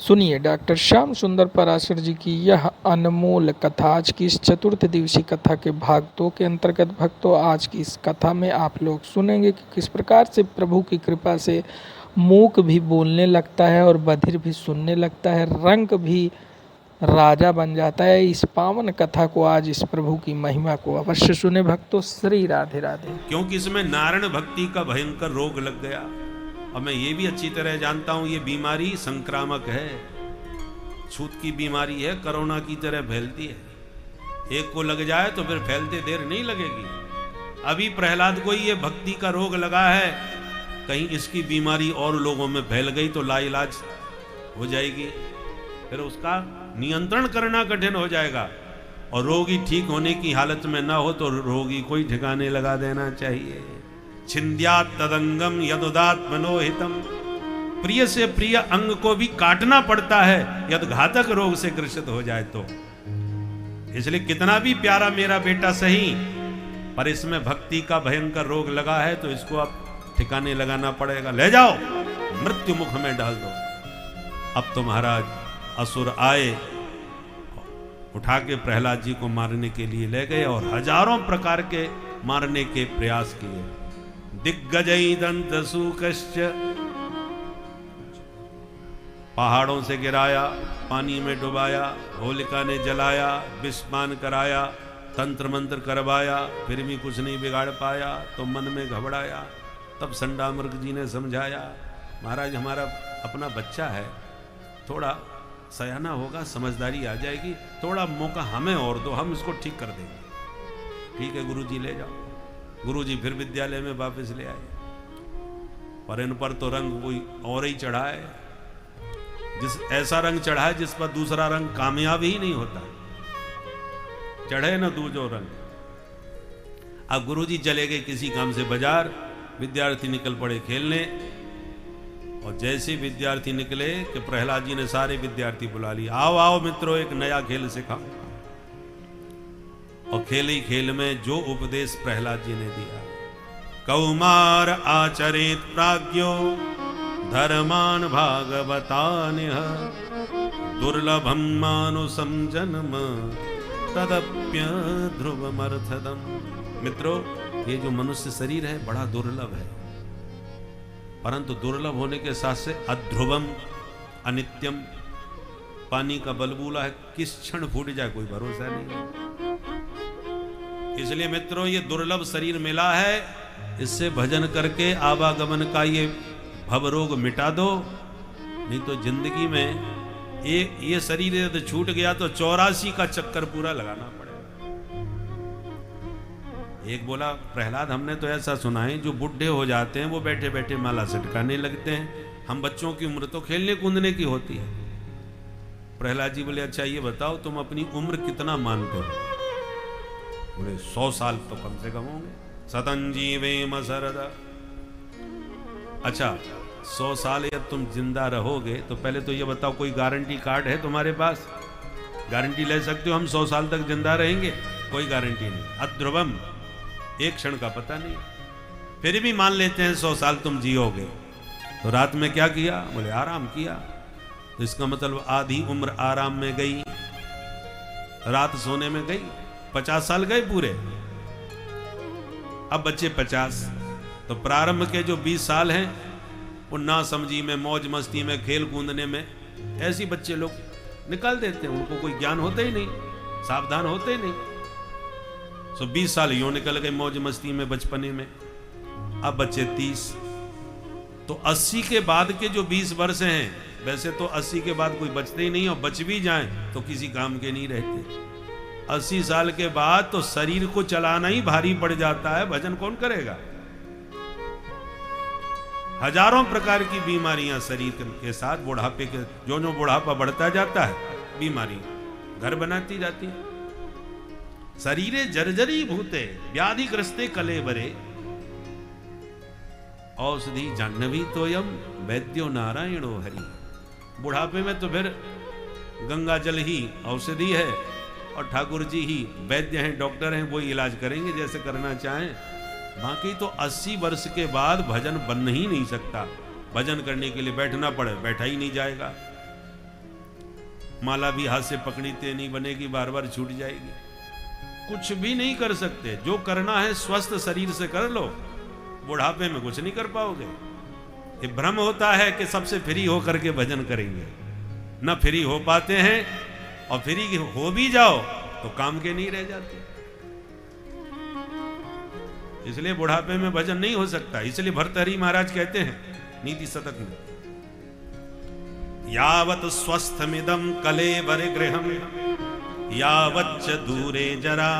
सुनिए डॉक्टर श्याम सुंदर पराशर जी की यह अनमोल कथा। आज की इस चतुर्थ दिवसीय कथा के भाग 2 के अंतर्गत भक्तों, आज की इस कथा में आप लोग सुनेंगे कि किस प्रकार से प्रभु की कृपा से मूक भी बोलने लगता है और बधिर भी सुनने लगता है, रंक भी राजा बन जाता है। इस पावन कथा को, आज इस प्रभु की महिमा को अवश्य सुने भक्तों। श्री राधे राधे। क्योंकि इसमें नारायण भक्ति का भयंकर रोग लग गया। और मैं ये भी अच्छी तरह जानता हूं, ये बीमारी संक्रामक है, छूत की बीमारी है, कोरोना की तरह फैलती है। एक को लग जाए तो फिर फैलते देर नहीं लगेगी। अभी प्रहलाद को ही ये भक्ति का रोग लगा है, कहीं इसकी बीमारी और लोगों में फैल गई तो लाइलाज हो जाएगी, फिर उसका नियंत्रण करना कठिन हो जाएगा। और रोगी ठीक होने की हालत में ना हो तो रोगी को ही ठिकाने लगा देना चाहिए। छिंद्यात तदंगम यदुदात मनोहितम, प्रिय से प्रिय अंग को भी काटना पड़ता है यदि घातक रोग से ग्रसित हो जाए तो। इसलिए कितना भी प्यारा मेरा बेटा सही, पर इसमें भक्ति का भयंकर रोग लगा है तो इसको अब ठिकाने लगाना पड़ेगा। ले जाओ, मृत्यु मुख में डाल दो। अब तो महाराज असुर आए, उठा के प्रहलाद जी को मारने के लिए ले गए और हजारों प्रकार के मारने के प्रयास किए। दिग्गजई दंत सूकश्च, पहाड़ों से गिराया, पानी में डुबाया, होलिका ने जलाया, विस्मान कराया, तंत्र मंत्र करवाया, फिर भी कुछ नहीं बिगाड़ पाया तो मन में घबराया। तब संडामर्ग जी ने समझाया, महाराज हमारा अपना बच्चा है, थोड़ा सयाना होगा, समझदारी आ जाएगी, थोड़ा मौका हमें और दो, हम इसको ठीक कर देंगे। ठीक है गुरुजी, ले जाओ। गुरुजी फिर विद्यालय में वापस ले आए, पर इन पर तो रंग कोई और ही चढ़ा है, जिस ऐसा रंग चढ़ा है जिस पर दूसरा रंग कामयाब ही नहीं होता, चढ़े न दूजो रंग। अब गुरुजी चले गए किसी काम से बाजार, विद्यार्थी निकल पड़े खेलने। और जैसे विद्यार्थी निकले कि प्रहलाद जी ने सारे विद्यार्थी बुला लिए, आओ आओ मित्रों, एक नया खेल सिखाओ। और खेल ही खेल में जो उपदेश प्रहलाद जी ने दिया, कौमार आचरित प्राज्ञो धर्मान भागवतान दुर्लभम मानुषम जन्म तदप्य ध्रुवमर्थदम। मित्रों, ये जो मनुष्य शरीर है बड़ा दुर्लभ है, परंतु दुर्लभ होने के साथ से अध्रुवम, अनित्यम, पानी का बलबूला है, किस क्षण फूट जाए कोई भरोसा नहीं। इसलिए मित्रों, ये दुर्लभ शरीर मिला है, इससे भजन करके आवागमन का ये भव रोग मिटा दो। नहीं तो जिंदगी में ये शरीर यदि छूट गया तो 84 का चक्कर पूरा लगाना पड़ेगा। एक बोला, प्रहलाद हमने तो ऐसा सुना है जो बुढ़े हो जाते हैं वो बैठे बैठे माला सटकाने लगते हैं, हम बच्चों की उम्र तो खेलने कूदने की होती है। प्रहलाद जी बोले, अच्छा ये बताओ तुम अपनी उम्र कितना मानते हो? बोले 100 साल तो कम से कम होंगे। सतंजीवे मसरदा, अच्छा 100 साल यदि तुम जिंदा रहोगे तो पहले तो ये बताओ कोई गारंटी कार्ड है तुम्हारे पास? गारंटी ले सकते हो हम 100 साल तक जिंदा रहेंगे? कोई गारंटी नहीं। अध्रुवम, एक क्षण का पता नहीं। फिर भी मान लेते हैं 100 साल तुम जियोगे, तो रात में क्या किया? बोले आराम किया। तो इसका मतलब आधी उम्र आराम में गई, रात सोने में गई, 50 साल गए पूरे। अब बच्चे 50, तो प्रारंभ के जो 20 साल हैं वो ना समझी में, मौज मस्ती में, खेल कूदने में ऐसे बच्चे लोग निकाल देते हैं, उनको कोई ज्ञान होता ही नहीं, सावधान होते ही नहीं। 20 साल यूं निकल गए मौज मस्ती में, बचपने में। अब बच्चे 30, तो 80 के बाद के जो 20 वर्ष हैं, वैसे तो 80 के बाद कोई बचते ही नहीं, और बच भी जाएं तो किसी काम के नहीं रहते। 80 साल के बाद तो शरीर को चलाना ही भारी पड़ जाता है, भजन कौन करेगा? हजारों प्रकार की बीमारियां शरीर के साथ, बुढ़ापे के जो जो बुढ़ापा बढ़ता जाता है, बीमारी घर बनाती जाती है। शरीरे जर्जरी भूते व्याधिग्रस्ते कलेवरे औषधि जाह्नवी तोयम वैद्यो नारायणो हरि। बुढ़ापे में तो फिर गंगा जल ही औषधि है और ठाकुर जी ही वैद्य हैं, डॉक्टर हैं, वो इलाज करेंगे जैसे करना चाहें। बाकी तो 80 वर्ष के बाद भजन बन ही नहीं सकता। भजन करने के लिए बैठना पड़े, बैठा ही नहीं जाएगा। माला भी हाथ से पकड़ी ते नहीं बनेगी, बार बार छूट जाएगी। कुछ भी नहीं कर सकते। जो करना है स्वस्थ शरीर से कर लो, बुढ़ापे में कुछ नहीं कर पाओगे। ये भ्रम होता है कि सबसे फ्री होकर के भजन करेंगे, न फ्री हो पाते हैं, और फ्री हो भी जाओ तो काम के नहीं रह जाते। इसलिए बुढ़ापे में भजन नहीं हो सकता। इसलिए भर्तहरि महाराज कहते हैं नीति शतक में, यावत स्वस्थमिदं कलेवर गृहम यावच्च दूरे जरा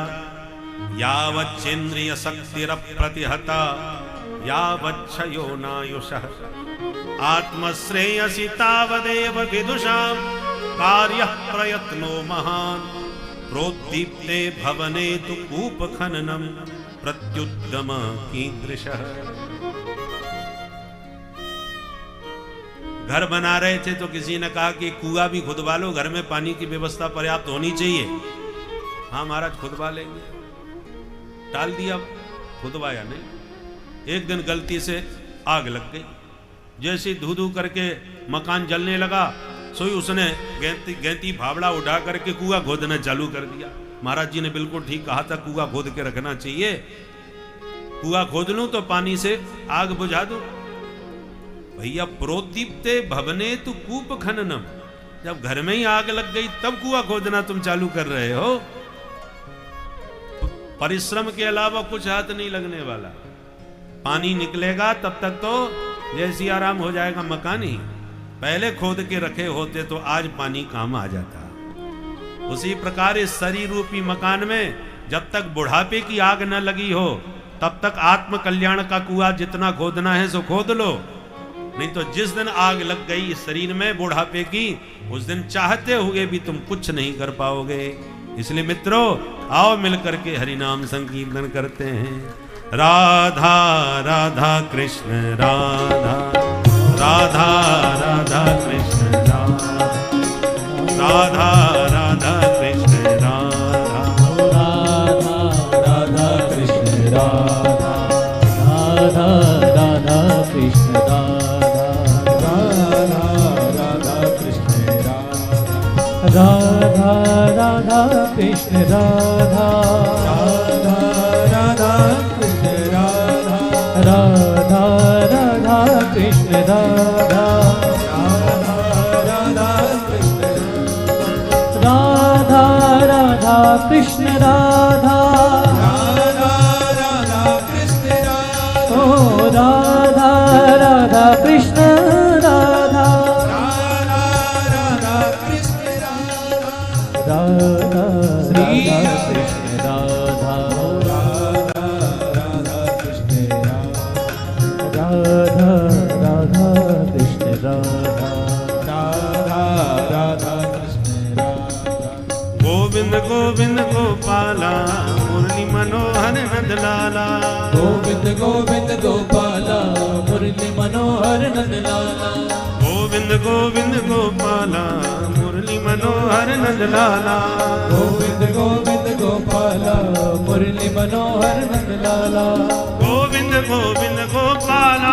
यावच्चेन्द्रिय शक्तिरप्रतिहता यावच्छयो नायुषः आत्मश्रेयसि तावदेव विदुषां कार्यः प्रयत्नो महान् प्रोद्दीप्ते भवने तु कूपखननं प्रत्युद्यम कीदृशः। घर बना रहे थे तो किसी ने कहा कि कुआं भी खुदवा लो, घर में पानी की व्यवस्था पर्याप्त होनी चाहिए। हाँ महाराज खुदवा लेंगे, टाल दिया, खुदवाया नहीं। एक दिन गलती से आग लग गई, जैसे धू धू करके मकान जलने लगा, सोई उसने गैंती फावड़ा उठा करके कुआं खोदना चालू कर दिया। महाराज जी ने बिल्कुल ठीक कहा था, कुआं खोद के रखना चाहिए। कुआं खोद लूं तो पानी से आग बुझा दो। भैया प्रोदीप्ते भवने तु कूप खननम, जब घर में ही आग लग गई तब कुआं खोदना तुम चालू कर रहे हो। परिश्रम के अलावा कुछ हाथ नहीं लगने वाला। पानी निकलेगा तब तक तो जैसी आराम हो जाएगा मकान ही। पहले खोद के रखे होते तो आज पानी काम आ जाता। उसी प्रकार इस शरीर रूपी मकान में जब तक बुढ़ापे की आग न लगी हो तब तक आत्म कल्याण का कुआं जितना खोदना है सो खोद लो। नहीं तो जिस दिन आग लग गई इस शरीर में बुढ़ापे की, उस दिन चाहते हुए भी तुम कुछ नहीं कर पाओगे। इसलिए मित्रों, आओ मिलकर के हरि नाम संकीर्तन करते हैं। राधा राधा कृष्ण राधा राधा राधा कृष्ण राधा राधा राधा कृष्ण राधा राधा कृष्ण राधा राधा राधा कृष्ण राधा राधा कृष्ण राधा राधा कृष्ण राधा राधा कृष्ण राधा राधा राधा कृष्ण राधा राधा राधा कृष्ण राधा राधा कृष्ण राधा ओ राधा राधा कृष्ण राधा राधा कृष्ण राधा राधा राधा कृष्ण राधा राधा कृष्ण राधा राधा कृष्ण राधा राधा कृष्ण राधा। गोविंद गोविंद गोपाला मुरली मनोहर नंदलाला गोविंद गोविंद गोपाला मुरली मनोहर नंदलाला गोविंद गोविंद गोपाला मुरली मनोहर नंदलाला गोविंद गोविंद गोपाला मुरली मनोहर नंदलाला गोविंद गोविंद गोपाला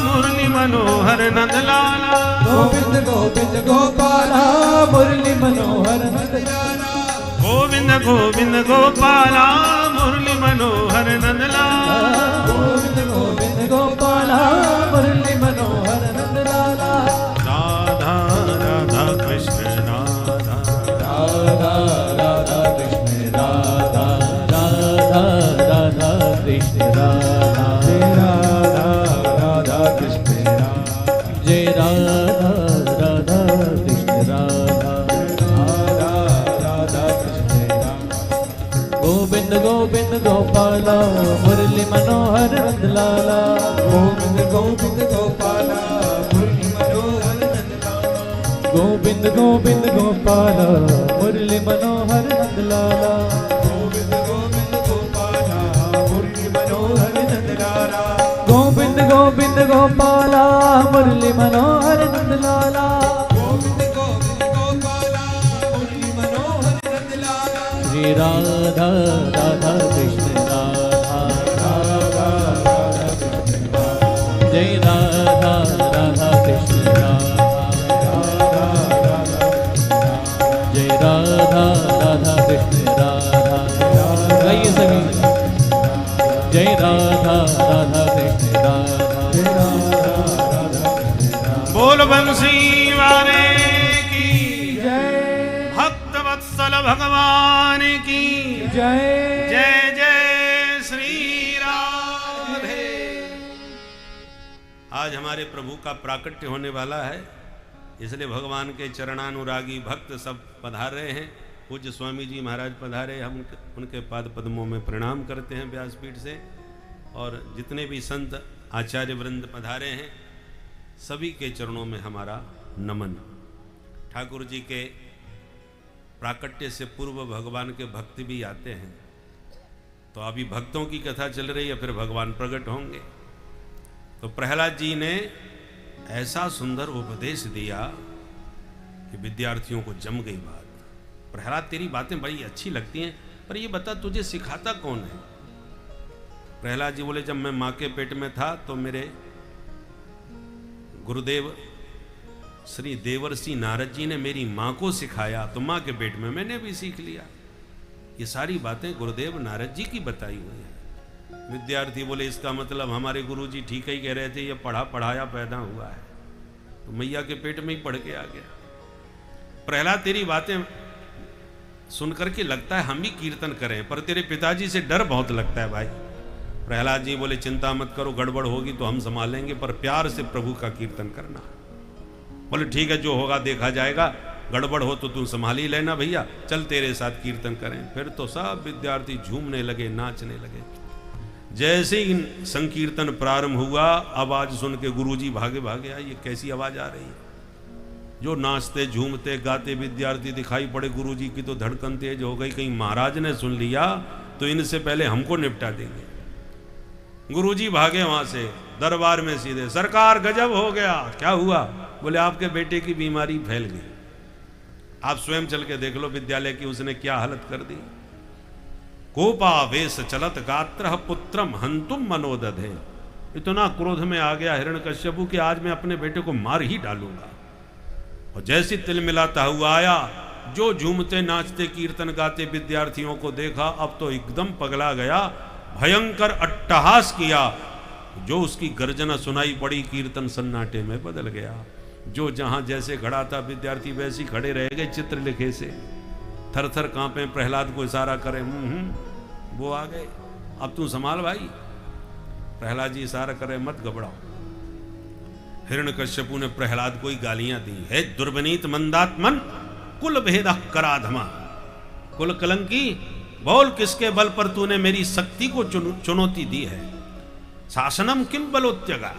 मुरली मनोहर नंदलाला गोविंद गोविंद गोपाला मुरली मनोहर नंदलाला गोविंद गोविंद गोपाला मुरली मनोहर नंदलाला गोविंद गोविंद गोपाला मुरली मनोहर नंदलाला राधा राधा कृष्ण राधा राधा राधा कृष्ण राधा राधा राधा कृष्ण राधा राधा राधा कृष्ण राधा जय राधा राधा कृष्ण राधा राधा कृष्ण राधा गोविंद गोविंद गोपाला मुरली मनोहर नंदलाला गोविंद गोविंद गोपाला मुरली मनोहर नंदलाला गोविंद गोविंद गोपाला मुरली मनोहर नंदलाला गोविंद गोविंद गोपाला मुरली मनोहर नंदलाला गोविंद गोविंद गोपाला मुरली मनोहर नंदलाला गोविंद गोविंद गोपाला मुरली मनोहर नंदलाला श्री राधा राधा कृष्ण राधा राधा राधा कृष्ण राधा जय राधा राधा कृष्ण राधा राधा राधा कृष्ण भगवान की जय। जय जय श्री राधे। आज हमारे प्रभु का प्राकट्य होने वाला है, इसलिए भगवान के चरणानुरागी भक्त सब पधार रहे हैं। पूज्य स्वामी जी महाराज पधारे, हम उनके पाद पद्मों में प्रणाम करते हैं व्यासपीठ से। और जितने भी संत आचार्य वृंद पधारे हैं, सभी के चरणों में हमारा नमन। ठाकुर जी के प्राकट्य से पूर्व भगवान के भक्त भी आते हैं, तो अभी भक्तों की कथा चल रही है, फिर भगवान प्रकट होंगे। तो प्रहलाद जी ने ऐसा सुंदर उपदेश दिया कि विद्यार्थियों को जम गई बात। प्रहलाद तेरी बातें बड़ी अच्छी लगती हैं, पर ये बता तुझे सिखाता कौन है? प्रहलाद जी बोले, जब मैं माँ के पेट में था तो मेरे गुरुदेव श्री देवर्षि नारद जी ने मेरी माँ को सिखाया, तो माँ के पेट में मैंने भी सीख लिया। ये सारी बातें गुरुदेव नारद जी की बताई हुई हैं। विद्यार्थी बोले, इसका मतलब हमारे गुरुजी ठीक ही कह रहे थे, ये पढ़ा पढ़ाया पैदा हुआ है, तो मैया के पेट में ही पढ़ के आ गया। प्रहलाद तेरी बातें सुन करके लगता है हम भी कीर्तन करें, पर तेरे पिताजी से डर बहुत लगता है भाई। प्रहलाद जी बोले, चिंता मत करो, गड़बड़ होगी तो हम संभालेंगे, पर प्यार से प्रभु का कीर्तन करना। बोले ठीक है, जो होगा देखा जाएगा, गड़बड़ हो तो तू संभाल ही लेना भैया, चल तेरे साथ कीर्तन करें। फिर तो सब विद्यार्थी झूमने लगे, नाचने लगे। जैसे ही संकीर्तन प्रारंभ हुआ, आवाज सुन के गुरुजी भागे भागे आए, ये कैसी आवाज आ रही है? जो नाचते झूमते गाते विद्यार्थी दिखाई पड़े, गुरुजी की तो धड़कन तेज हो गई, कहीं महाराज ने सुन लिया तो इनसे पहले हमको निपटा देंगे। गुरुजी भागे वहां से दरबार में सीधे, सरकार गजब हो गया। क्या हुआ? बोले आपके बेटे की बीमारी फैल गई। आप स्वयं चल के देख लो विद्यालय की उसने क्या हालत कर दी। कोपावेश चलत गात्र पुत्रम हंतुम मनोदधे। इतना क्रोध में आ गया हिरण्यकश्यपु कि आज मैं अपने बेटे को मार ही डालूंगा। और जैसे तिल मिलाता हुआ आया, जो झूमते नाचते कीर्तन गाते विद्यार्थियों को देखा, अब तो एकदम पगला गया, भयंकर अट्टहास किया। जो उसकी गर्जना सुनाई पड़ी, कीर्तन सन्नाटे में बदल गया। जो जहां जैसे खड़ा था विद्यार्थी वैसे खड़े रह गए, चित्र लिखे से। थर थर कांपे, प्रहलाद को इशारा करे, वो आ गए, अब तू संभाल भाई। प्रहलाद जी इशारा करे, मत घबराओ। हिरण्यकश्यपु ने प्रहलाद को ही गालियां दी, है दुर्विनीत मंदात्मन कुल भेद कराधमा। कुल कलंकी, बोल किसके बल पर तूने मेरी शक्ति को चुनौती दी है? शासनम किम बलोत्यगा,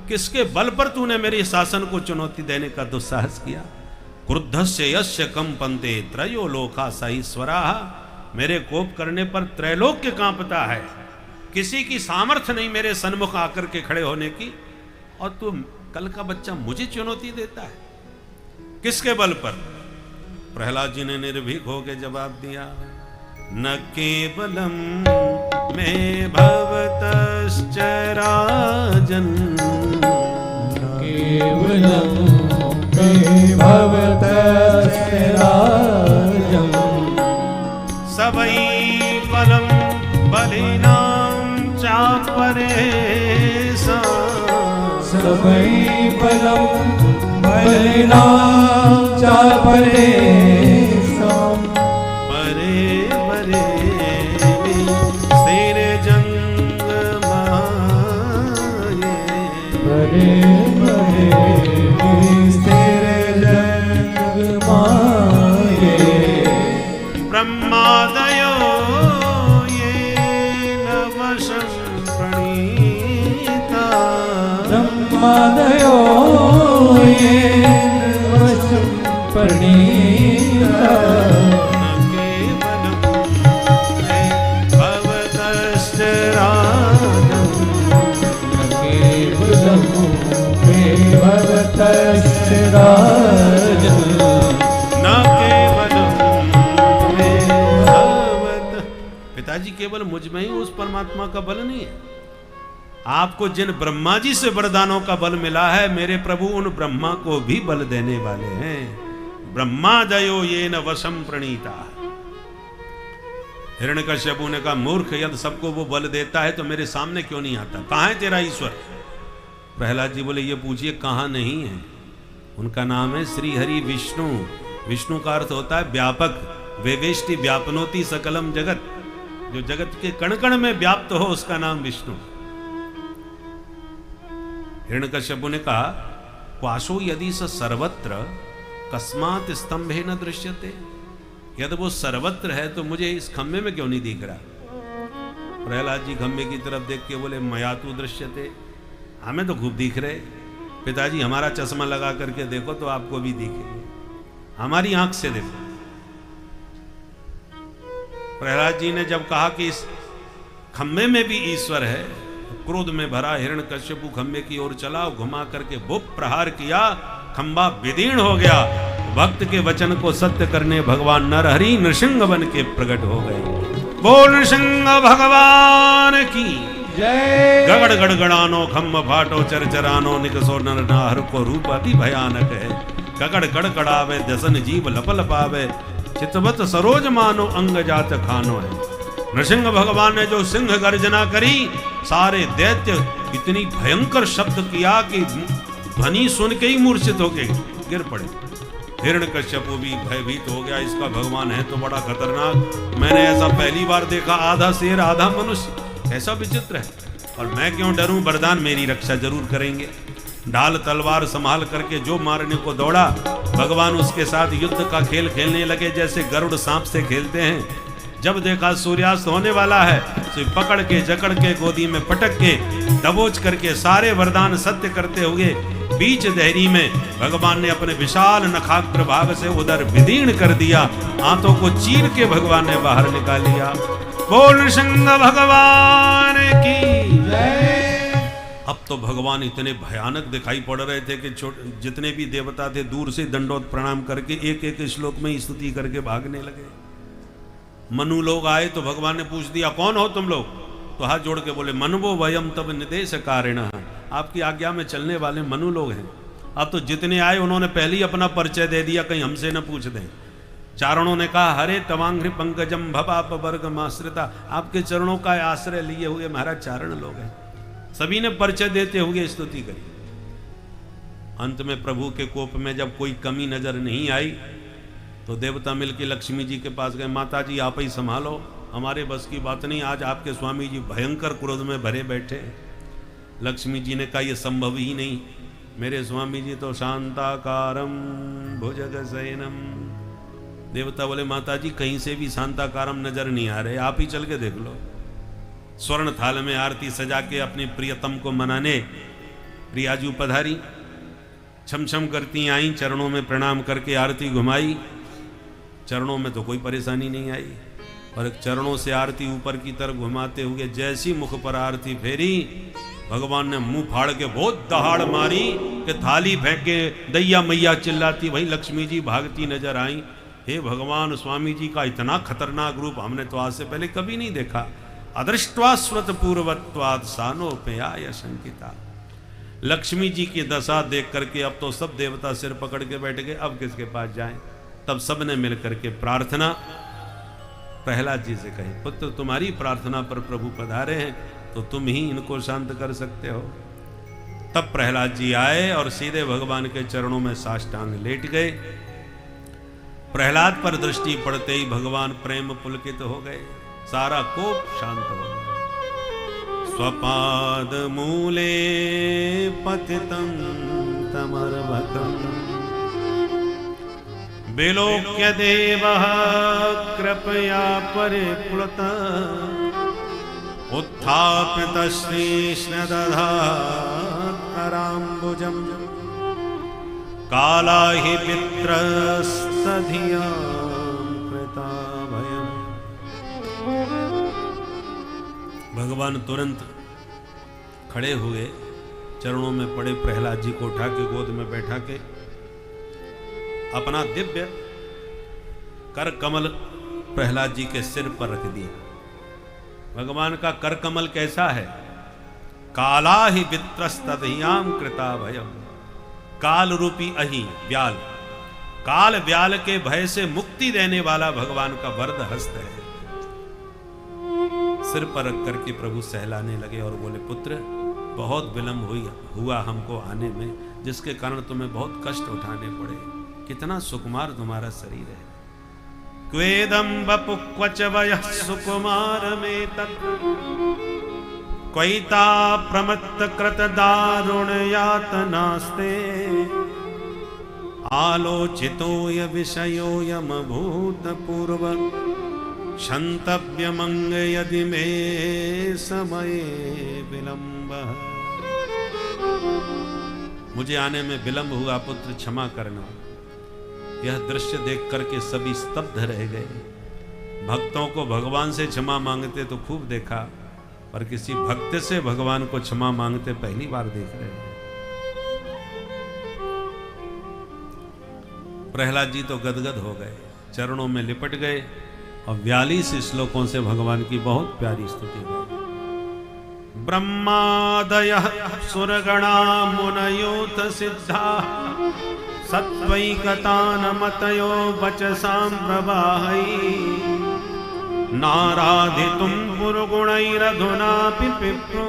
किसके बल पर तूने मेरे शासन को चुनौती देने का दुस्साहस किया? क्रुद्धस्य यस्य कंपन्ते त्रयो लोका सहीश्वरा। मेरे कोप करने पर त्रैलोक्य कांपता है, किसी की सामर्थ्य नहीं मेरे सन्मुख आकर के खड़े होने की, और तू कल का बच्चा मुझे चुनौती देता है, किसके बल पर? प्रहलाद जी ने निर्भीक होकर जवाब दिया, न केवलम में भवतश्च राजन, केवलम में भवतश्च राजन, सबई बलम बलिनां चापरेशा, सबई बलम बलिनां चापरेशा, ब्रह्मादयो येन वशं प्रणीता, ब्रह्मादयो येन वशं प्रणीता, भवतश्च राजन्, केवलं मे भवतश्च राजन्, न केवलं मे भवत। पिताजी, केवल मुझ में ही उस परमात्मा का बल नहीं है। आपको जिन ब्रह्मा जी से वरदानों का बल मिला है, मेरे प्रभु उन ब्रह्मा को भी बल देने वाले हैं। ब्रह्मादयो येन वशं प्रणीता। हिरण्यकश्यपु ने कहा, मूर्ख, यदि सबको वो बल देता है तो मेरे सामने क्यों नहीं आता? कहां है तेरा ईश्वर? प्रहलाद जी बोले, ये पूछिए कहां नहीं है। उनका नाम है श्री हरि विष्णु। विष्णु का अर्थ होता है व्यापक। वेवेष्टि व्यापनोति सकलम जगत, जो जगत के कण कण में व्याप्त हो उसका नाम विष्णु। हिरण्यकश्यप ने कहा, क्वाशो यदि स सर्वत्र कस्मात् स्तंभे न दृश्यते, यदि वो सर्वत्र है तो मुझे इस खम्भे में क्यों नहीं दिख रहा? प्रहलाद जी खम्भे की तरफ देख के बोले, मया तु दृश्यते, हमें तो खूब दिख रहे। पिताजी हमारा चश्मा लगा करके देखो तो आपको भी दिखेंगे, हमारी आंख से देखो। प्रहलाद जी ने जब कहा कि इस खम्भे में भी ईश्वर है, क्रोध में भरा हिरण्यकश्यप खम्भे की ओर चला, घुमा करके बुप प्रहार किया, खंबा विदीर्ण हो गया। भक्त के वचन को सत्य करने भगवान नरहरि नृसिंह बन के प्रकट हो गए। बोल नृसिंह भगवान की जय। गगड़ गड़गड़ानो खम्भ फाटो चरचरानो, निकसो नर नाहर को रूप अति भयानक है। गगड़ गड़गड़ावे दसन जीव लपलपावे, चितवत सरोज मानो अंग जात खानो है। नृसिंह भगवान ने जो सिंह गर्जना करी, सारे दैत्य इतनी भयंकर शब्द किया कि ध्वनि सुन के ही मूर्छित होके गिर पड़े। हिरण्यकश्यप भी भयभीत हो गया, इसका भगवान है तो बड़ा खतरनाक, मैंने ऐसा पहली बार देखा, आधा शेर आधा मनुष्य, ऐसा विचित्र है, और मैं क्यों डरूं, वरदान मेरी रक्षा जरूर करेंगे। ढाल तलवार संभाल करके जो मारने को दौड़ा, भगवान उसके साथ युद्ध का खेल खेलने लगे, जैसे गरुड़ सांप से खेलते हैं। जब देखा सूर्यास्त होने वाला है, तो पकड़ के जकड़ के गोदी में पटक के दबोच करके सारे वरदान सत्य करते हुए बीच देहरी में भगवान ने अपने विशाल नखाग्र प्रभाग से उधर विदीर्ण कर दिया, हाथों को चीर के भगवान ने बाहर निकाल लिया। बोल नृसिंह भगवान की जय। अब तो भगवान इतने भयानक दिखाई पड़ रहे थे कि जितने भी देवता थे दूर से दंडोत प्रणाम करके एक एक श्लोक में स्तुति करके भागने लगे। मनु लोग आए तो भगवान ने पूछ दिया, कौन हो तुम लोग? तो हाथ जोड़ के बोले, मनुवो वयम तब निदेश कारिण, आपकी आज्ञा में चलने वाले मनु लोग हैं। अब तो जितने आए उन्होंने पहले ही अपना परिचय दे दिया, कहीं हमसे न पूछ दें। चारणों ने कहा, हरे तवांघ्रि पंकजम भवाप वर्ग माश्रिता, आपके चरणों का आश्रय लिए हुए महाराज चारण लोग हैं। सभी ने परिचय देते हुए स्तुति करी। अंत में प्रभु के कोप में जब कोई कमी नजर नहीं आई तो देवता मिलके लक्ष्मी जी के पास गए, माता जी आप ही संभालो, हमारे बस की बात नहीं, आज आपके स्वामी जी भयंकर क्रोध में भरे बैठे। लक्ष्मी जी ने कहा, यह संभव ही नहीं, मेरे स्वामी जी तो शांताकारम भुजगशयनम। देवता बोले, माता जी कहीं से भी शांताकारम नजर नहीं आ रहे, आप ही चल के देख लो। स्वर्ण थाल में आरती सजा के अपने प्रियतम को मनाने प्रियाजू पधारी, छम छम करती आई, चरणों में प्रणाम करके आरती घुमाई। चरणों में तो कोई परेशानी नहीं आई, और चरणों से आरती ऊपर की तरफ घुमाते हुए जैसी मुख पर आरती फेरी, भगवान ने मुंह फाड़ के बहुत दहाड़ मारी कि थाली फेंके, दैया मैया चिल्लाती, वही लक्ष्मी जी भागती नजर आई। हे भगवान, स्वामी जी का इतना खतरनाक रूप हमने तो आज से पहले कभी नहीं देखा। अदृष्ट्वा स्वत पूर्वत्वाद सानोपयाय शंकिता। लक्ष्मी जी की दशा देख करके अब तो सब देवता सिर पकड़ के बैठ गए, अब किसके पास जाएं? तब सबने मिल करके प्रार्थना प्रहलाद जी से कही, पुत्र तुम्हारी प्रार्थना पर प्रभु पधारे हैं, तो तुम ही इनको शांत कर सकते हो। तब प्रहलाद जी आए और सीधे भगवान के चरणों में साष्टांग लेट गए। प्रहलाद पर दृष्टि पड़ते ही भगवान प्रेम पुलकित हो गए, सारा कोप शांत हो गया। स्वपाद मूले पतितं तमर्भकम् विलोक्य देवः कृपया परिप्लुत उत्थापित श्रीष्ण दधात् कराम्बुजम् काला हि पित्रस्तधिया कृता भयम्। भगवान तुरंत खड़े हुए, चरणों में पड़े प्रहलाद जी को उठा के गोद में बैठा के अपना दिव्य कर कमल प्रहलाद जी के सिर पर रख दिया। भगवान का कर कमल कैसा है? काला ही वित्रस्तधियाम कृता भयम्। काल रूपी अहि व्याल, काल व्याल के भय से मुक्ति देने वाला भगवान का वरद हस्त है। सिर पर रख करके प्रभु सहलाने लगे और बोले, पुत्र बहुत विलंब हुआ हमको आने में, जिसके कारण तुम्हें बहुत कष्ट उठाने पड़े। कितना सुकुमार तुम्हारा शरीर है। क्वेदं वपु क्वच वयः सुकुमार में तत् क्वैता प्रमत्त कृत दारुण यातनास्ते आलोचितो य विषयो यमभूत पूर्व क्षन्तव्यमंग यदि मे समये विलंब। मुझे आने में विलंब हुआ पुत्र, क्षमा करना। यह दृश्य देख करके सभी स्तब्ध रह गए। भक्तों को भगवान से क्षमा मांगते तो खूब देखा, पर किसी भक्त से भगवान को क्षमा मांगते पहली बार देख रहे हैं। प्रहलाद जी तो गदगद हो गए, चरणों में लिपट गए और 42 श्लोकों से भगवान की बहुत प्यारी स्तुति गाई। ब्रह्मादयः सुरगणा मुनयोऽथ सिद्धा सत्त्वैकतानमतयो वचसां प्रवाहै नाराधितुं पुरुगुणैरधुनापि पिप्रो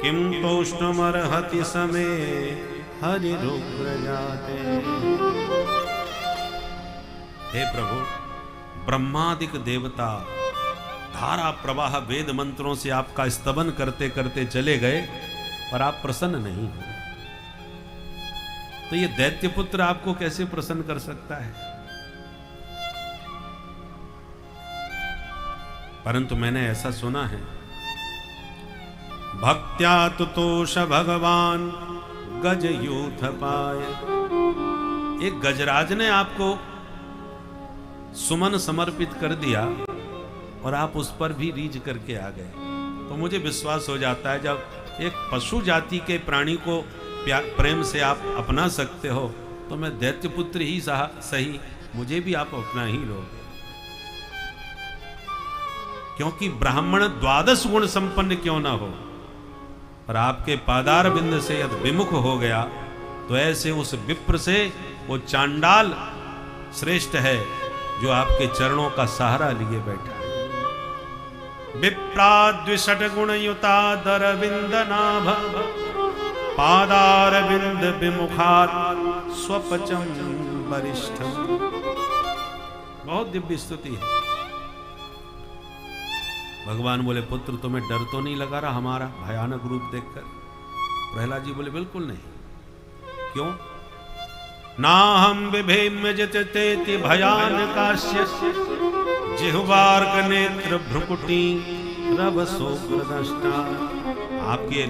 किं तोष्णमर्हति समे हरिरुग्रजाते। हे प्रभु, ब्रह्मादिक देवता धारा प्रवाह वेद मंत्रों से आपका स्तवन करते करते चले गए, पर आप प्रसन्न नहीं हो। तो ये दैत्य पुत्र आपको कैसे प्रसन्न कर सकता है? परंतु मैंने ऐसा सुना है, भक्त्या तुतोष भगवान गज यूथ पाए। एक गजराज ने आपको सुमन समर्पित कर दिया और आप उस पर भी रीझ करके आ गए। तो मुझे विश्वास हो जाता है, जब एक पशु जाति के प्राणी को प्रेम से आप अपना सकते हो, तो मैं दैत्य पुत्र ही सही, मुझे भी आप अपना ही लोगे। क्योंकि ब्राह्मण 12 गुण संपन्न क्यों ना हो, पर आपके पादार बिंद से यदि विमुख हो गया, तो ऐसे उस विप्र से वो चांडाल श्रेष्ठ है जो आपके चरणों का सहारा लिए बैठा है। विप्राद्विषट गुण युता दरविंद नाभ पादारविंद विमुखात् स्वपचम वरिष्ठम। बहुत दिव्य स्तुति है। भगवान बोले, पुत्र तुम्हें डर तो नहीं लगा रहा हमारा भयानक रूप देखकर? प्रहलाद जी बोले, बिल्कुल नहीं। क्यों? नाहं बिभेम्य जततेति भयानकास्य जिह्वार्क नेत्र भ्रुकुटी रवसोग्रदष्टा। आपके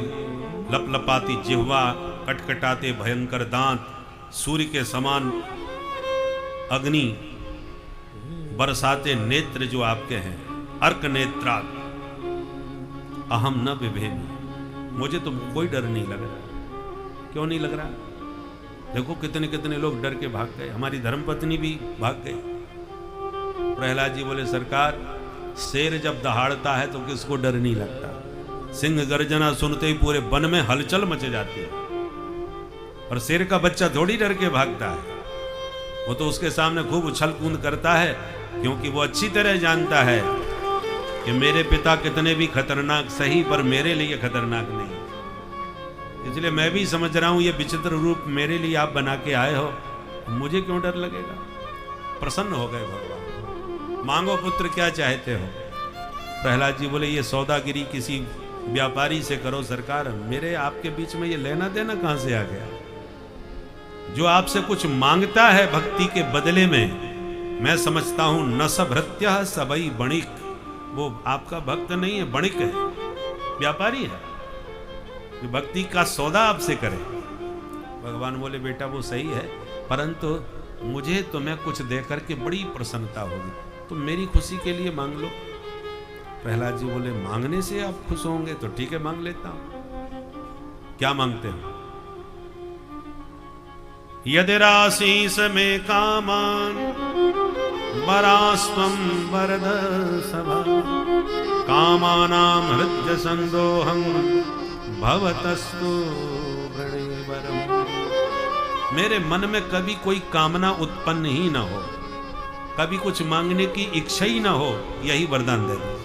लपलपाती जिह्वा, कटकटाते भयंकर दांत, सूर्य के समान अग्नि बरसाते नेत्र जो आपके हैं, अर्क नेत्रात् अहम न बिभेमि। मुझे तो कोई डर नहीं लग रहा। क्यों नहीं लग रहा? देखो कितने कितने लोग डर के भाग गए, हमारी धर्मपत्नी भी भाग गई। प्रहलाद जी बोले, सरकार, शेर जब दहाड़ता है तो किसको डर नहीं लगता? सिंह गर्जना सुनते ही पूरे वन में हलचल मच जाती है, और शेर का बच्चा थोड़ी डर के भागता है। वो तो उसके सामने खूब उछल कूद करता है, क्योंकि वो अच्छी तरह जानता है कि मेरे पिता कितने भी खतरनाक सही, पर मेरे लिए खतरनाक नहीं। इसलिए मैं भी समझ रहा हूं ये विचित्र रूप मेरे लिए आप बना के आए हो, मुझे क्यों डर लगेगा? प्रसन्न हो गए भगवान। मांगो पुत्र, क्या चाहते हो? प्रहलाद जी बोले, ये सौदागिरी किसी व्यापारी से करो सरकार, मेरे आपके बीच में ये लेना देना कहां से आ गया? जो आपसे कुछ मांगता है भक्ति के बदले में, मैं समझता हूं न सभृत्य सबई बणिक, वो आपका भक्त नहीं है, बणिक है, व्यापारी है, जो भक्ति का सौदा आपसे करे। भगवान बोले, बेटा वो सही है, परंतु मुझे तुम्हें कुछ देकर के बड़ी प्रसन्नता होगी, तुम मेरी खुशी के लिए मांग लो। प्रहलाद जी बोले, मांगने से आप खुश होंगे तो ठीक है, मांग लेता हूं। क्या मांगते हो? यदि राशीस में कामान वरास्त्वं वरद सभा कामानां हृदय संदोहं भवतस्तु वृणीवरम्। मेरे मन में कभी कोई कामना उत्पन्न ही ना हो, कभी कुछ मांगने की इच्छा ही ना हो, यही वरदान दे दो।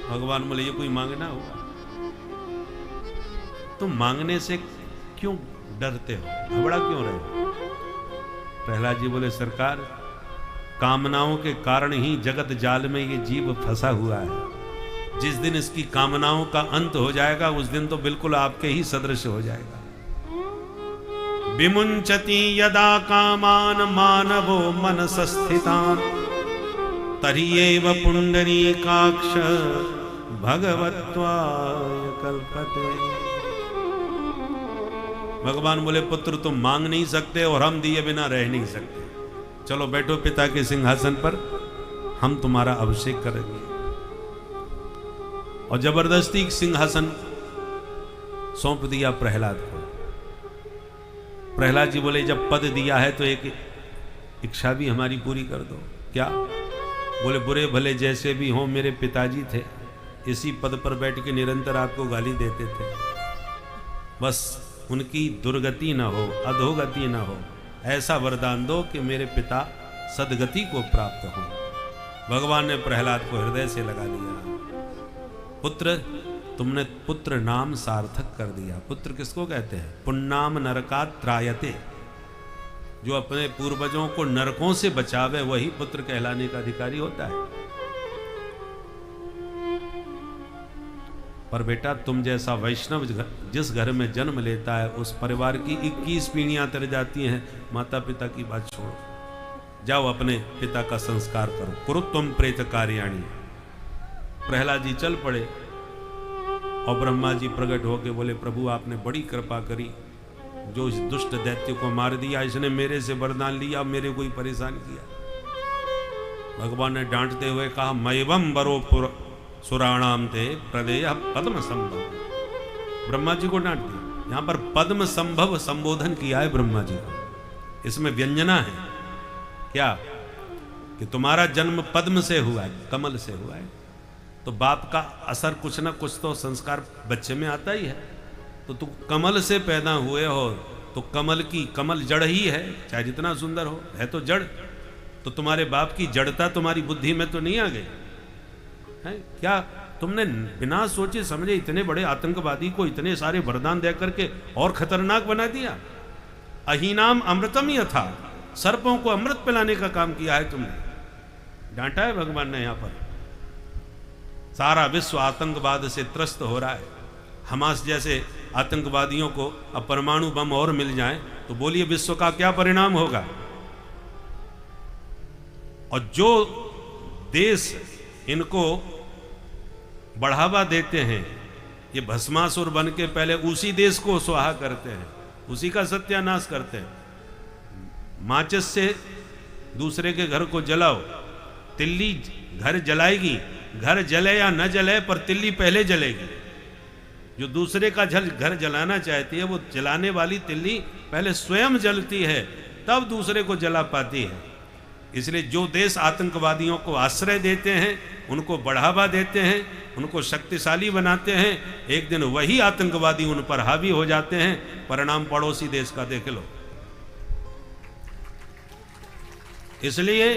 भगवान बोले, ये कोई मांगना हुआ? तुम मांगने से क्यों डरते हो, घबरा क्यों रहे हो? प्रहलाद जी बोले, सरकार, कामनाओं के कारण ही जगत जाल में ये जीव फंसा हुआ है। जिस दिन इसकी कामनाओं का अंत हो जाएगा उस दिन तो बिल्कुल आपके ही सदृश हो जाएगा। विमुंचति यदा कामान मानवो मनसस्थितान तर्ह्येव पुंडरीकाक्ष भगवत्वाय कल्पते। भगवान बोले पुत्र तुम मांग नहीं सकते और हम दिए बिना रह नहीं सकते। चलो बैठो पिता के सिंहासन पर, हम तुम्हारा अभिषेक करेंगे। और जबरदस्ती सिंहासन सौंप दिया प्रहलाद को। प्रहलाद जी बोले जब पद दिया है तो एक इच्छा भी हमारी पूरी कर दो। क्या? बोले बुरे भले जैसे भी हों मेरे पिताजी थे, इसी पद पर बैठ के निरंतर आपको गाली देते थे। बस उनकी दुर्गति न हो, अधोगति न हो, ऐसा वरदान दो कि मेरे पिता सदगति को प्राप्त हो। भगवान ने प्रहलाद को हृदय से लगा लिया। पुत्र, तुमने पुत्र नाम सार्थक कर दिया। पुत्र किसको कहते हैं? पुण्णाम नरकात् त्रायते। जो अपने पूर्वजों को नरकों से बचावे वही पुत्र कहलाने का अधिकारी होता है। पर बेटा तुम जैसा वैष्णव जिस घर में जन्म लेता है उस परिवार की 21 पीढ़ियां तर जाती हैं। माता पिता की बात छोड़ो, जाओ अपने पिता का संस्कार करो। कुरुत्वम प्रेत कार्याणि। प्रहलाद जी चल पड़े और ब्रह्मा जी प्रकट होके बोले प्रभु आपने बड़ी कृपा करी, जो इस दुष्ट दैत्य को मार दिया, इसने मेरे से वरदान लिया, मेरे को ही परेशान किया। भगवान ने डांटते हुए कहा मैवम बरो सुराणाम थे प्रदेय पद्म संभव। ब्रह्मा जी को डांट दिया। यहां पर पद्म संभव संबोधन किया है ब्रह्मा जी को। इसमें व्यंजना है क्या कि तुम्हारा जन्म पद्म से हुआ है, कमल से हुआ है, तो बाप का असर कुछ ना कुछ तो संस्कार बच्चे में आता ही है। तो तुम कमल से पैदा हुए हो तो कमल जड़ ही है, चाहे जितना सुंदर हो, है तो जड़। तो तुम्हारे बाप की जड़ता तुम्हारी बुद्धि में तो नहीं आ गई है क्या? तुमने बिना सोचे समझे इतने बड़े आतंकवादी को इतने सारे वरदान दे करके और खतरनाक बना दिया। अहीनाम अमृतम यथा, सर्पों को अमृत पिलाने का काम किया है तुमने। डांटा है भगवान ने। यहां पर सारा विश्व आतंकवाद से त्रस्त हो रहा है। हमास जैसे आतंकवादियों को अब परमाणु बम और मिल जाए तो बोलिए विश्व का क्या परिणाम होगा। और जो देश इनको बढ़ावा देते हैं, ये भस्मासुर बन के पहले उसी देश को स्वाहा करते हैं, उसी का सत्यानाश करते हैं। माचिस से दूसरे के घर को जलाओ, तिल्ली घर जलाएगी, घर जले या न जले पर तिल्ली पहले जलेगी। जो दूसरे का घर जलाना चाहती है वो जलाने वाली तिल्ली पहले स्वयं जलती है, तब दूसरे को जला पाती है। इसलिए जो देश आतंकवादियों को आश्रय देते हैं, उनको बढ़ावा देते हैं, उनको शक्तिशाली बनाते हैं, एक दिन वही आतंकवादी उन पर हावी हो जाते हैं। परिणाम पड़ोसी देश का देख लो। इसलिए